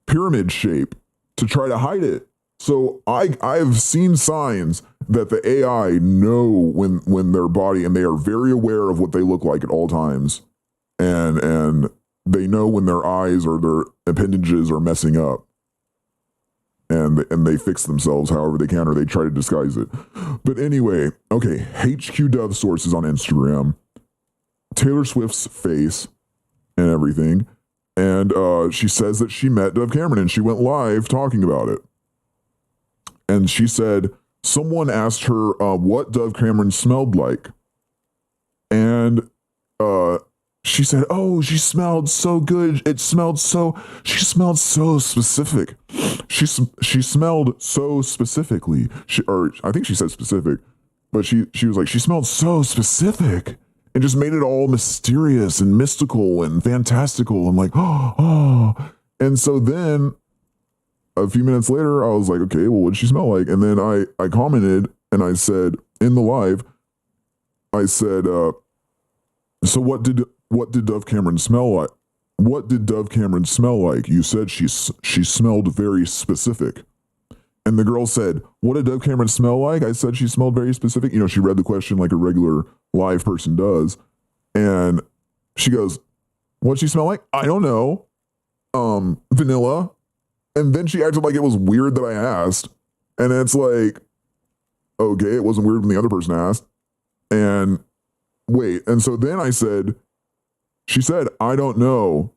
pyramid shape to try to hide it. So I've seen signs that the AI know when their body, and they are very aware of what they look like at all times, and they know when their eyes or their appendages are messing up, and they fix themselves however they can, or they try to disguise it. But anyway, okay, HQ Dove sources on Instagram, Taylor Swift's face and everything, and she says that she met Dove Cameron and she went live talking about it. And she said someone asked her what Dove Cameron smelled like. And she said, oh, she smelled so good. She smelled so specific. She smelled so specifically. Or I think she said specific, but she was like, she smelled so specific and just made it all mysterious and mystical and fantastical. I'm like, oh. And so then a few minutes later, I was like, okay, well, what'd she smell like? And then I commented and I said in the live, I said, so what did Dove Cameron smell like? What did Dove Cameron smell like? You said she smelled very specific. And the girl said, what did Dove Cameron smell like? I said she smelled very specific. You know, she read the question like a regular live person does. And she goes, what'd she smell like? I don't know. Vanilla. And then she acted like it was weird that I asked. And it's like, okay, it wasn't weird when the other person asked. And wait. And so then I said, she said, I don't know.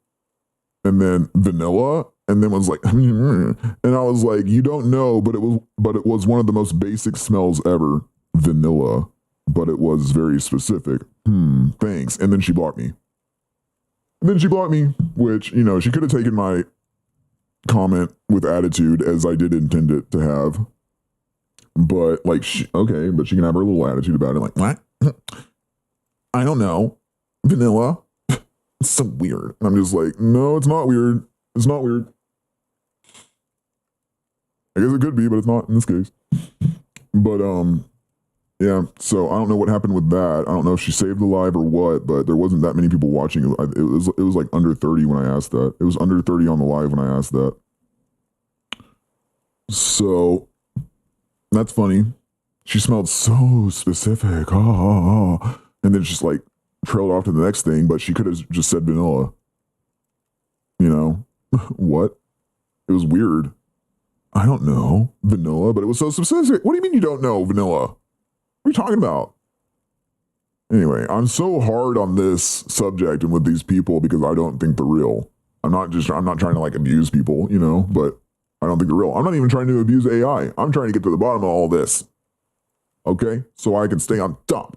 And then vanilla. And then was like, and I was like, you don't know, but it was one of the most basic smells ever. Vanilla. But it was very specific. Thanks. And then she blocked me. Which, you know, she could have taken my comment with attitude as I did intend it to have. But like, okay, but she can have her little attitude about it. Like, what? I don't know. Vanilla. It's so weird. And I'm just like, no, it's not weird. It's not weird. I guess it could be, but it's not in this case. But, yeah, so I don't know what happened with that. I don't know if she saved the live or what, but there wasn't that many people watching. It was like under 30 when I asked that. It was under 30 on the live when I asked that. So that's funny. She smelled so specific. And then just like trailed off to the next thing, but she could have just said vanilla. You know, what? It was weird. I don't know. Vanilla, but it was so specific. What do you mean you don't know vanilla? What are you talking about? Anyway, I'm so hard on this subject and with these people because I don't think they're real. I'm not trying to like abuse people, you know, but I don't think they're real. I'm not even trying to abuse AI. I'm trying to get to the bottom of all this. Okay? So I can stay on top.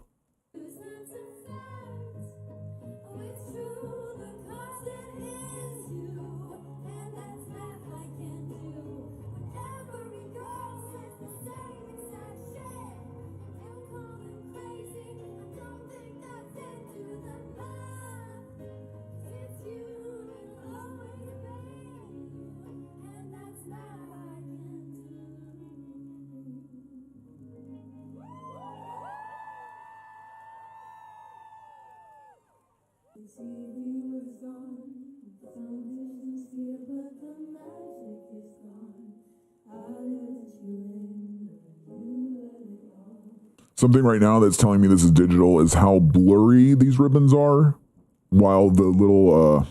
Something right now that's telling me this is digital is how blurry these ribbons are, while the little,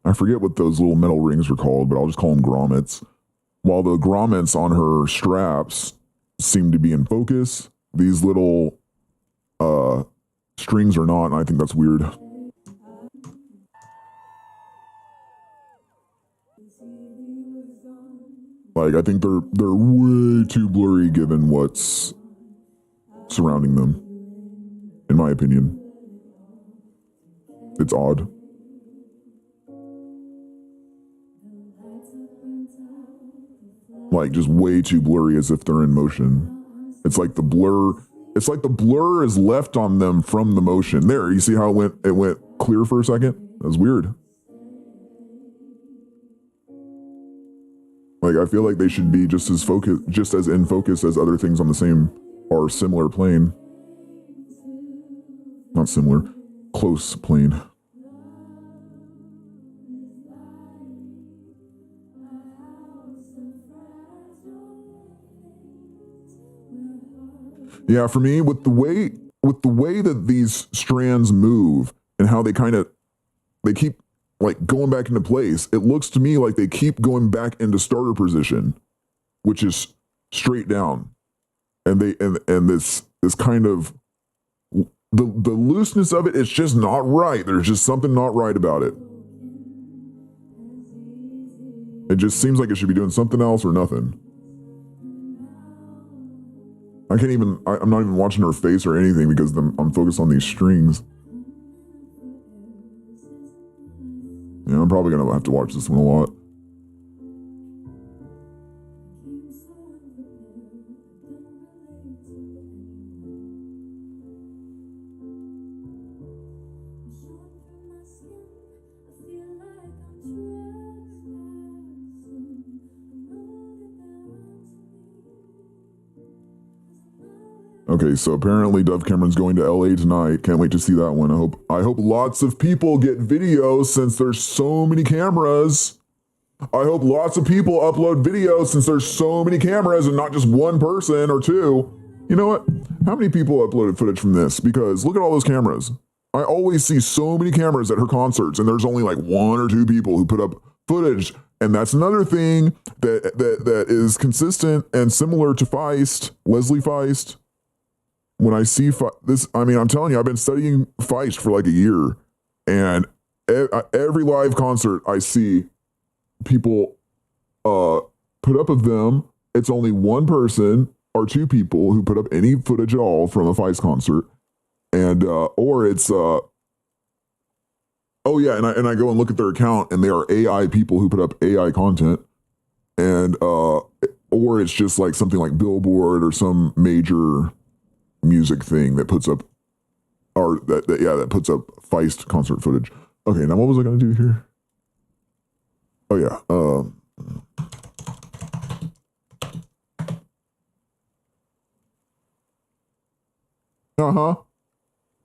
I forget what those little metal rings are called, but I'll just call them grommets. While the grommets on her straps seem to be in focus, these little strings are not, and I think that's weird. Like, I think they're way too blurry given what's surrounding them, in my opinion. It's odd. Like, just way too blurry as if they're in motion. It's like the blur is left on them from the motion. There, you see how it went clear for a second? That was weird. Like, I feel like they should be just as in focus as other things on the same or similar plane. Not similar. Close plane. Yeah, for me, with the way that these strands move and how they keep like going back into place, it looks to me like they keep going back into starter position, which is straight down. And this kind of the looseness of it, it's just not right. There's just something not right about it. It just seems like it should be doing something else or nothing. I'm not even watching her face or anything because I'm focused on these strings. Yeah, I'm probably gonna have to watch this one a lot. Okay, so apparently Dove Cameron's going to LA tonight. Can't wait to see that one. I hope lots of people get videos since there's so many cameras. I hope lots of people upload videos since there's so many cameras and not just one person or two. You know what? How many people uploaded footage from this? Because look at all those cameras. I always see so many cameras at her concerts and there's only like one or two people who put up footage. And that's another thing that is consistent and similar to Feist, Leslie Feist. When I see this, I mean, I'm telling you, I've been studying Feist for like a year, and every live concert I see people put up of them, it's only one person or two people who put up any footage at all from a Feist concert, and or it's oh yeah, and I go and look at their account, and they are AI people who put up AI content, and or it's just like something like Billboard or some major music thing that puts up, or that puts up Feist concert footage. Okay, now what was I gonna do here? Oh yeah,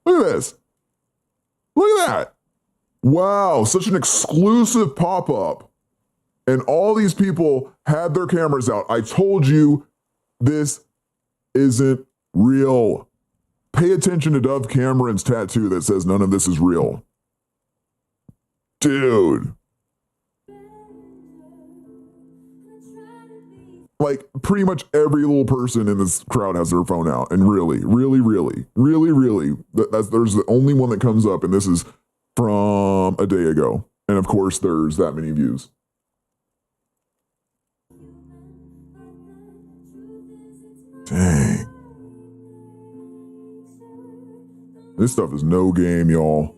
look at this. Look at that. Wow, such an exclusive pop-up. And all these people had their cameras out. I told you this isn't real. Pay attention to Dove Cameron's tattoo that says none of this is real. Dude. Like, pretty much every little person in this crowd has their phone out. And really, there's the only one that comes up, and this is from a day ago. And of course, there's that many views. Dang. This stuff is no game, y'all.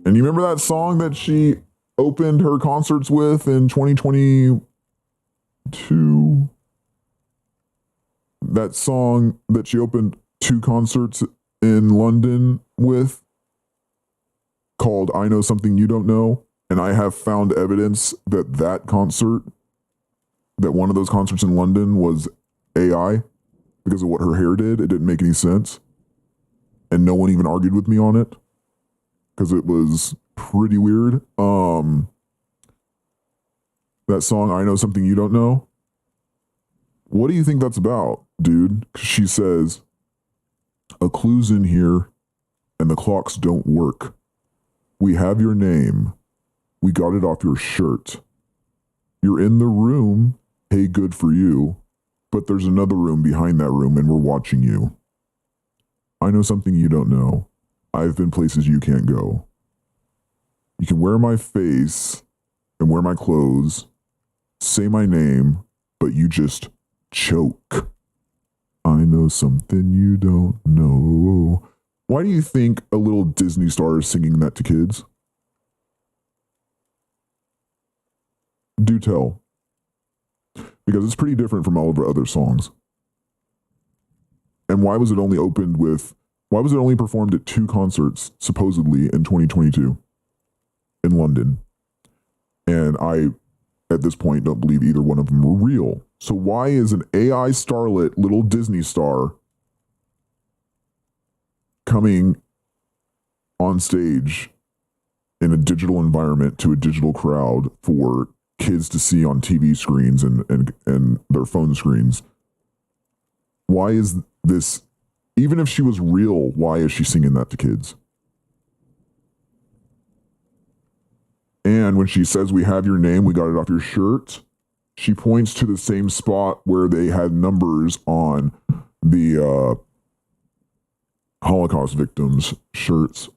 And you remember that song that she opened her concerts with in 2022? That song that she opened 2 concerts in London with, called I Know Something You Don't Know. And I have found evidence that concert, that one of those concerts in London was AI because of what her hair did. It didn't make any sense. And no one even argued with me on it because it was pretty weird. That song, I Know Something You Don't Know. What do you think that's about, dude? 'Cause she says, a clue's in here and the clocks don't work. We have your name. We got it off your shirt. You're in the room. Hey, good for you. But there's another room behind that room and we're watching you. I know something you don't know. I've been places you can't go. You can wear my face and wear my clothes, say my name, but you just choke. I know something you don't know. Why do you think a little Disney star is singing that to kids? Do tell. Because it's pretty different from all of her other songs. And why was it only performed at 2 concerts, supposedly, in 2022 in London? And I, at this point, don't believe either one of them were real. So why is an AI starlet, little Disney star, coming on stage in a digital environment to a digital crowd for kids to see on TV screens and their phone screens. Why is this, even if she was real, why is she singing that to kids? And when she says, "We have your name, we got it off your shirt," she points to the same spot where they had numbers on the Holocaust victims' shirts.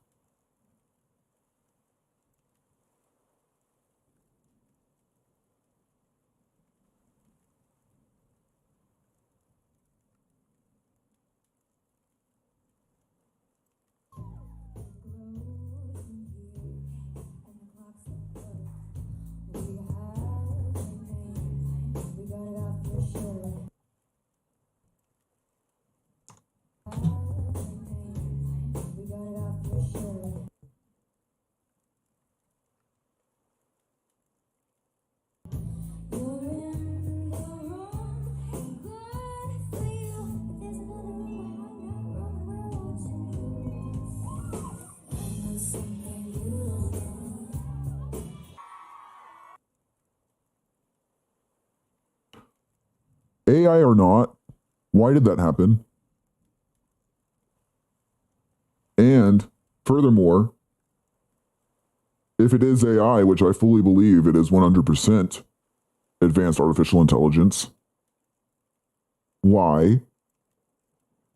AI or not, why did that happen? And furthermore, if it is AI, which I fully believe it is 100% advanced artificial intelligence, why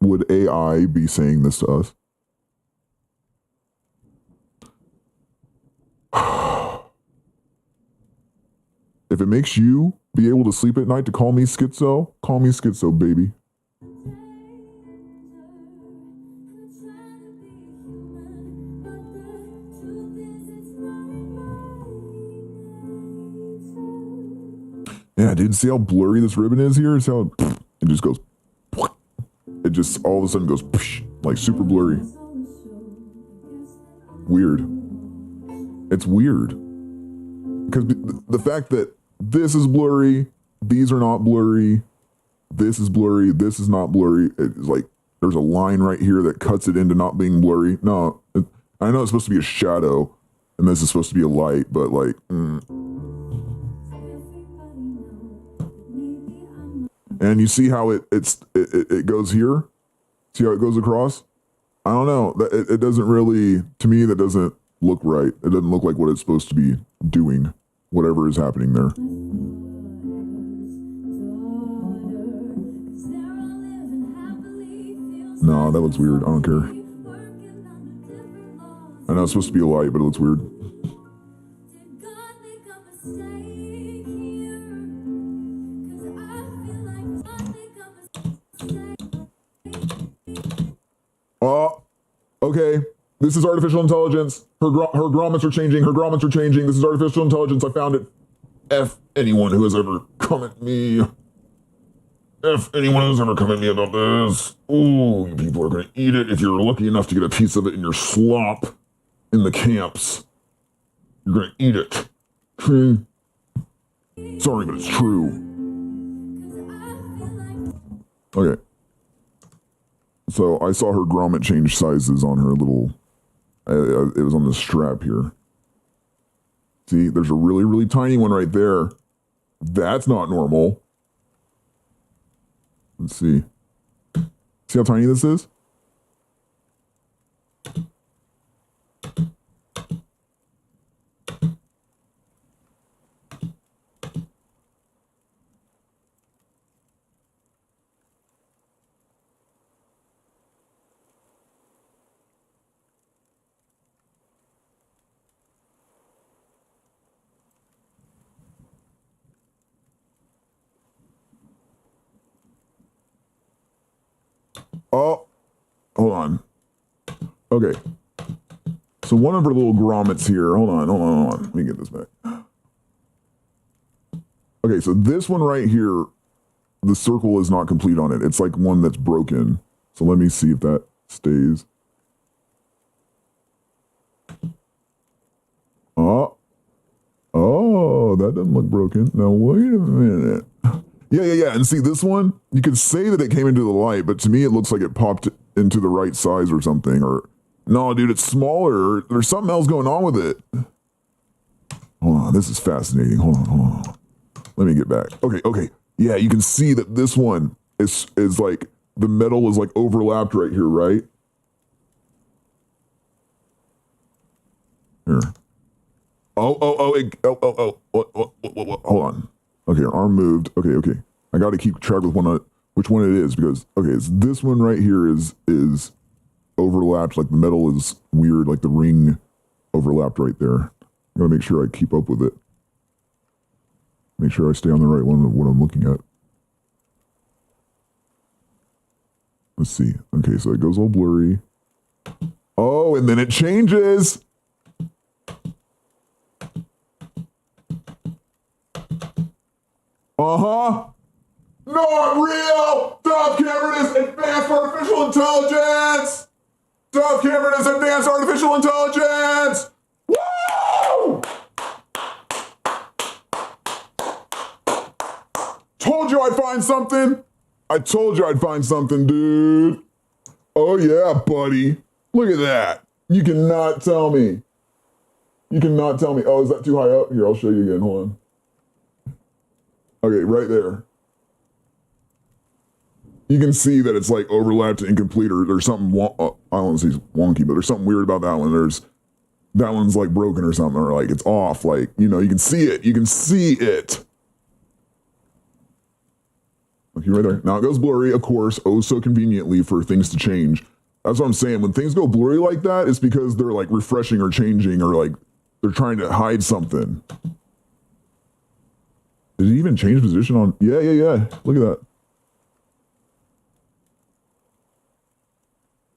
would AI be saying this to us? If it makes you be able to sleep at night to call me schizo, baby. Yeah, dude, see how blurry this ribbon is here? See how it just goes, it just all of a sudden goes like super blurry. Weird. It's weird. Because the fact that this is blurry, these are not blurry, this is blurry, this is not blurry. It's like there's a line right here that cuts it into not being blurry. No, I know it's supposed to be a shadow and this is supposed to be a light, but like, And you see how it goes here? See how it goes across? I don't know. It doesn't really, to me, that doesn't look right. It doesn't look like what it's supposed to be doing, whatever is happening there. No, that looks weird. I don't care. I know it's supposed to be a light, but it looks weird. Oh, okay. This is artificial intelligence. Her grommets are changing. Her grommets are changing. This is artificial intelligence. I found it. F anyone who has ever come at me. F anyone who's ever come at me about this. Ooh, you people are going to eat it if you're lucky enough to get a piece of it in your slop in the camps. You're going to eat it. Sorry, but it's true. Okay. So I saw her grommet change sizes on her little, it was on the strap here. See, there's a really, really tiny one right there. That's not normal. Let's see. See how tiny this is? Oh, hold on. Okay. So one of her little grommets here. Hold on. Let me get this back. Okay, so this one right here, the circle is not complete on it. It's like one that's broken. So let me see if that stays. Oh, that doesn't look broken. Now, wait a minute. Yeah. And see this one, you could say that it came into the light, but to me it looks like it popped into the right size or something. Or no, dude, it's smaller. There's something else going on with it. Hold on, this is fascinating. Hold on. Let me get back. Okay. Yeah, you can see that this one is like, the metal is like overlapped right here, right? Here. What? Hold on. Okay, arm moved. Okay. I got to keep track with which one it is, because, okay, it's this one right here is overlapped, like the metal is weird, like the ring overlapped right there. I gotta make sure I keep up with it. Make sure I stay on the right one of what I'm looking at. Let's see. Okay, so it goes all blurry. Oh, and then it changes. Not real! Dove Cameron is advanced artificial intelligence! Dove Cameron is advanced artificial intelligence! Woo! Told you I'd find something! I told you I'd find something, dude! Oh yeah, buddy. Look at that. You cannot tell me. Oh, is that too high up? Here, I'll show you again. Hold on. Okay, right there. You can see that it's like overlapped and incomplete, or there's something, I don't want to say wonky, but there's something weird about that one. That one's like broken or something, or like it's off, like, you can see it. Okay, right there. Now it goes blurry, of course, oh so conveniently for things to change. That's what I'm saying. When things go blurry like that, it's because they're like refreshing or changing, or like they're trying to hide something. Did it even change position on? Yeah. Look at that.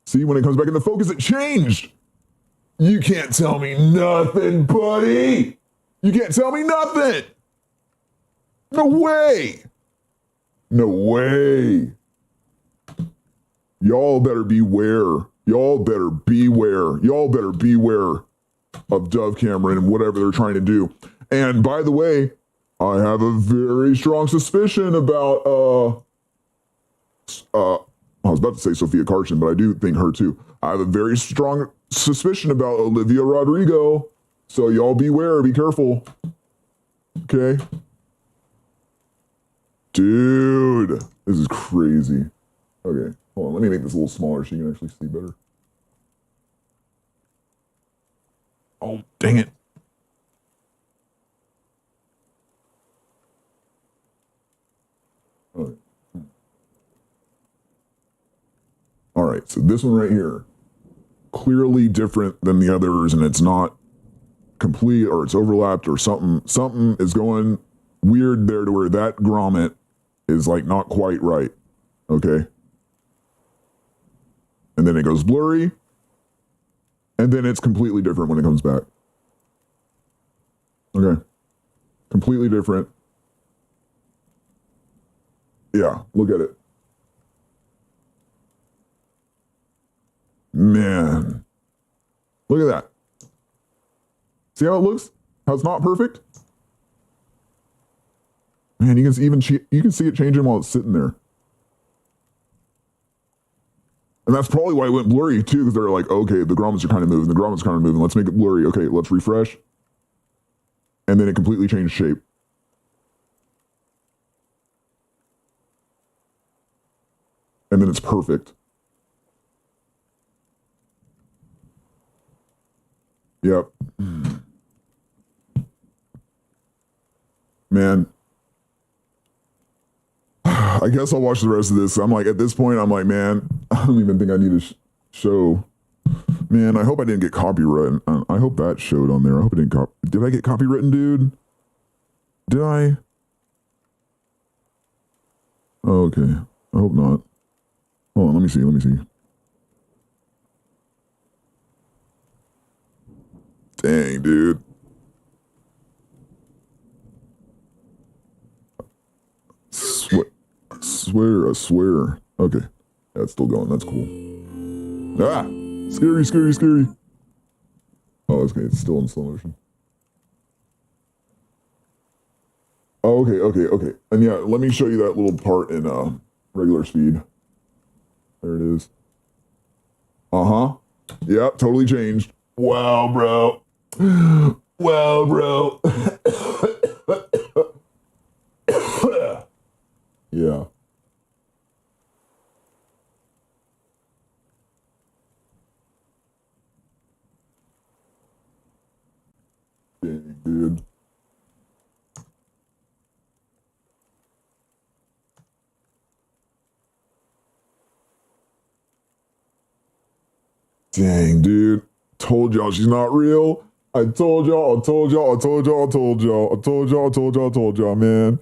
See, when it comes back into focus, it changed. You can't tell me nothing, buddy. You can't tell me nothing. No way. Y'all better beware. Y'all better beware of Dove Cameron and whatever they're trying to do. And by the way, I have a very strong suspicion about, I was about to say Sophia Carson, but I do think her too. I have a very strong suspicion about Olivia Rodrigo. So y'all beware, be careful. Okay? Dude, this is crazy. Okay, hold on, let me make this a little smaller so you can actually see better. Oh, dang it. All right, so this one right here, clearly different than the others, and it's not complete, or it's overlapped, or something is going weird there to where that grommet is like not quite right, okay? And then it goes blurry, and then it's completely different when it comes back. Okay, completely different. Yeah, look at it. Man, look at that. See how it looks? How it's not perfect? Man, you can see it changing while it's sitting there. And that's probably why it went blurry too, because they're like, okay, the grommets are kind of moving. Let's make it blurry. Okay, let's refresh. And then it completely changed shape. And then it's perfect. Yep. Man. I guess I'll watch the rest of this. I'm like, at this point, I'm like, man, I don't even think I need to show. Man, I hope I didn't get copyright. I hope that showed on there. I hope it didn't Did I get copywritten, dude? Did I? Oh, okay. I hope not. Hold on, let me see. Dang, dude. I swear. Okay. Yeah, it's still going. That's cool. Ah! Scary. Oh, okay. It's still in slow motion. Oh, okay. And yeah, let me show you that little part in regular speed. There it is. Uh-huh. Yep, totally changed. Wow, bro. Wow, bro. Yeah. Dang, dude. Dang, dude. Told y'all she's not real. I told y'all, man.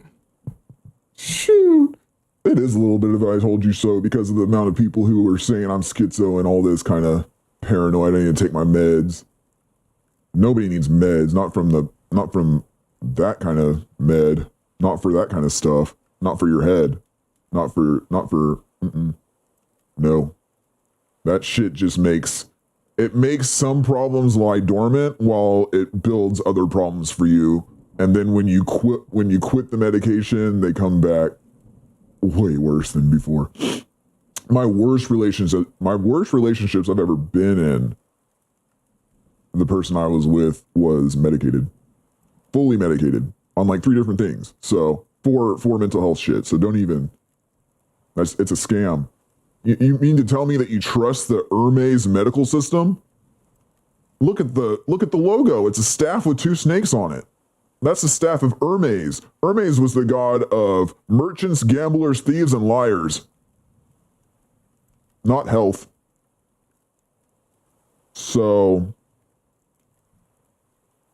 Shoot. It is a little bit of I told you so because of the amount of people who are saying I'm schizo and all this kind of paranoid. I need to take my meds. Nobody needs meds, not from that kind of med, not for that kind of stuff, not for your head, not for, no. That shit just makes some problems lie dormant while it builds other problems for you. And then when you quit the medication, they come back way worse than before. My worst relationships I've ever been in, the person I was with was medicated, fully medicated on like 3 different things. So for mental health shit. So don't even, it's a scam. You mean to tell me that you trust the Hermes medical system? Look at the logo. It's a staff with 2 snakes on it. That's the staff of Hermes. Hermes was the god of merchants, gamblers, thieves, and liars. Not health. So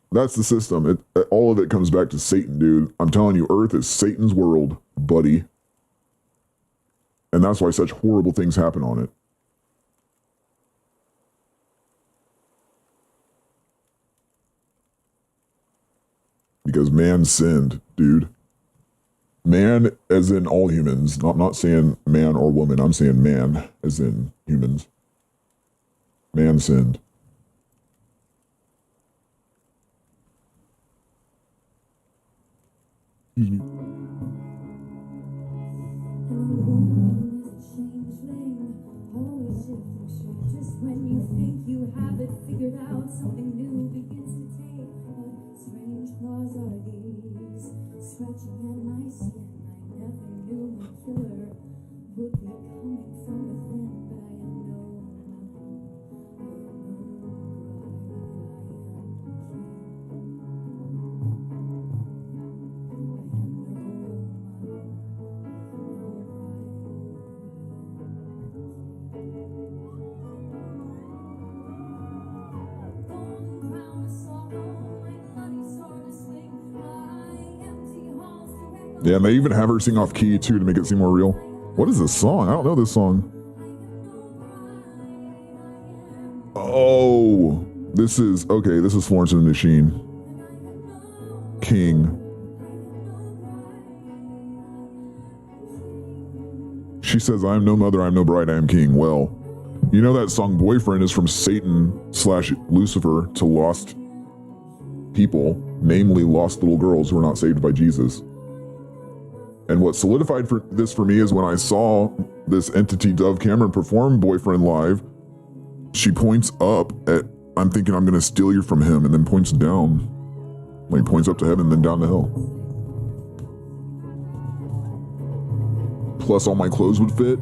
that's the system. All of it comes back to Satan, dude. I'm telling you, Earth is Satan's world, buddy. And that's why such horrible things happen on it. Because man sinned, dude. Man as in all humans. I'm not saying man or woman. I'm saying man as in humans. Man sinned. When you think you have it figured out, something new begins to take. What strange claws are these? Scratching at my skin. I never knew my killer would be coming from within, but I am no Yeah, and they even have her sing off key too to make it seem more real. What is this song? I don't know this song. Oh, this is Florence and the Machine. King. She says, I am no mother, I am no bride, I am king. Well, you know that song Boyfriend is from Satan/Lucifer to lost people, namely lost little girls who are not saved by Jesus. And what solidified this for me is when I saw this entity Dove Cameron perform Boyfriend live, she points up at, I'm thinking I'm going to steal you from him, and then points down. Like points up to heaven, then down to hell. Plus all my clothes would fit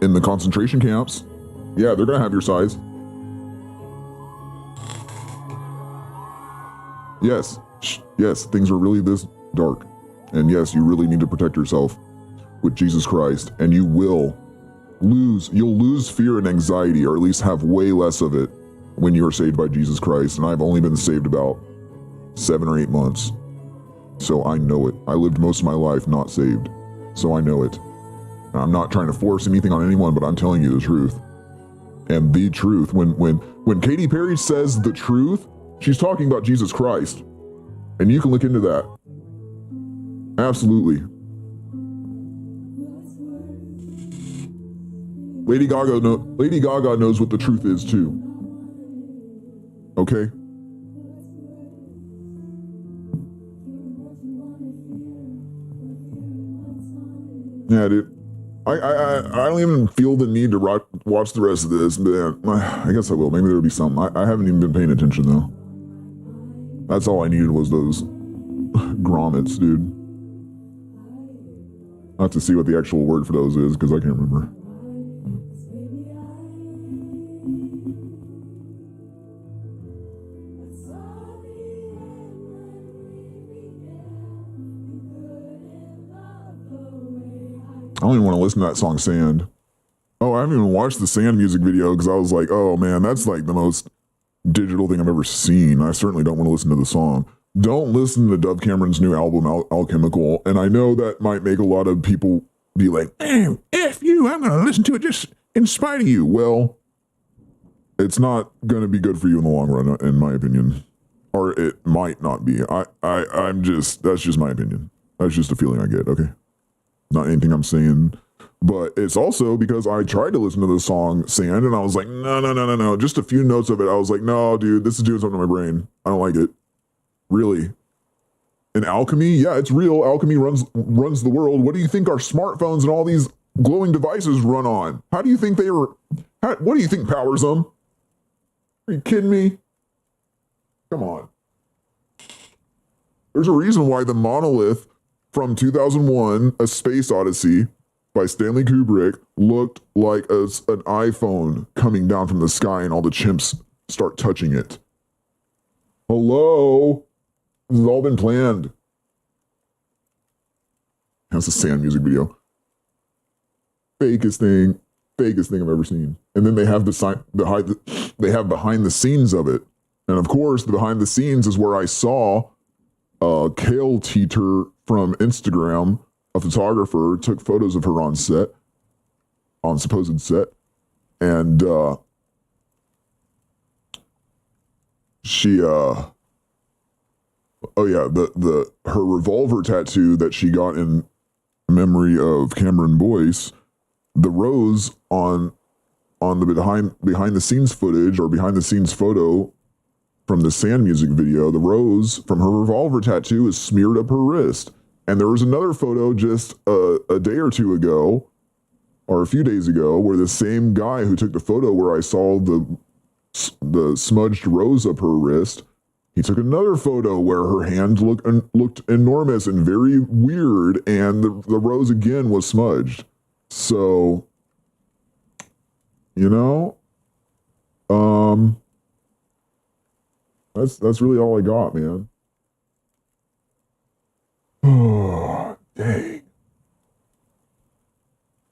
in the concentration camps. Yeah, they're going to have your size. Yes, things are really this dark. And yes, you really need to protect yourself with Jesus Christ, and you'll lose fear and anxiety, or at least have way less of it when you are saved by Jesus Christ. And I've only been saved about 7 or 8 months. So I know it. I lived most of my life not saved. So I know it. And I'm not trying to force anything on anyone, but I'm telling you the truth. And the truth, when Katy Perry says the truth, she's talking about Jesus Christ. And you can look into that. Absolutely. Lady Gaga knows what the truth is too. Okay? Yeah, dude. I don't even feel the need to watch the rest of this, but I guess I will. Maybe there'll be something. I haven't even been paying attention though. That's all I needed was those grommets, dude. I have to see what the actual word for those is because I can't remember. I don't even want to listen to that song, Sand. Oh, I haven't even watched the Sand music video because I was like, oh man, that's like the most digital thing I've ever seen. I certainly don't want to listen to the song. Don't listen to Dove Cameron's new album, Alchemical. And I know that might make a lot of people be like, hey, F you, I'm going to listen to it just in spite of you. Well, it's not going to be good for you in the long run, in my opinion. Or it might not be. That's just my opinion. That's just a feeling I get, okay? Not anything I'm saying. But it's also because I tried to listen to the song Sand and I was like, no. Just a few notes of it. I was like, no, dude, this is doing something to my brain. I don't like it. Really. And alchemy? Yeah, it's real. Alchemy runs the world. What do you think our smartphones and all these glowing devices run on? How do you think what do you think powers them? Are you kidding me? Come on. There's a reason why the monolith from 2001, A Space Odyssey by Stanley Kubrick looked like an iPhone coming down from the sky and all the chimps start touching it. Hello? This has all been planned. That's a Sand music video. Fakest thing I've ever seen. And then they have behind the scenes of it. And of course, the behind the scenes is where I saw Kale Teeter from Instagram, a photographer, took photos of her on supposed set. And she her revolver tattoo that she got in memory of Cameron Boyce, the rose on the behind the scenes footage or behind the scenes photo from the Sand music video, the rose from her revolver tattoo is smeared up her wrist. And there was another photo just a day or two ago, or a few days ago, where the same guy who took the photo where I saw the smudged rose up her wrist, he took another photo where her hand looked enormous and very weird, and the rose again was smudged. So, that's really all I got, man.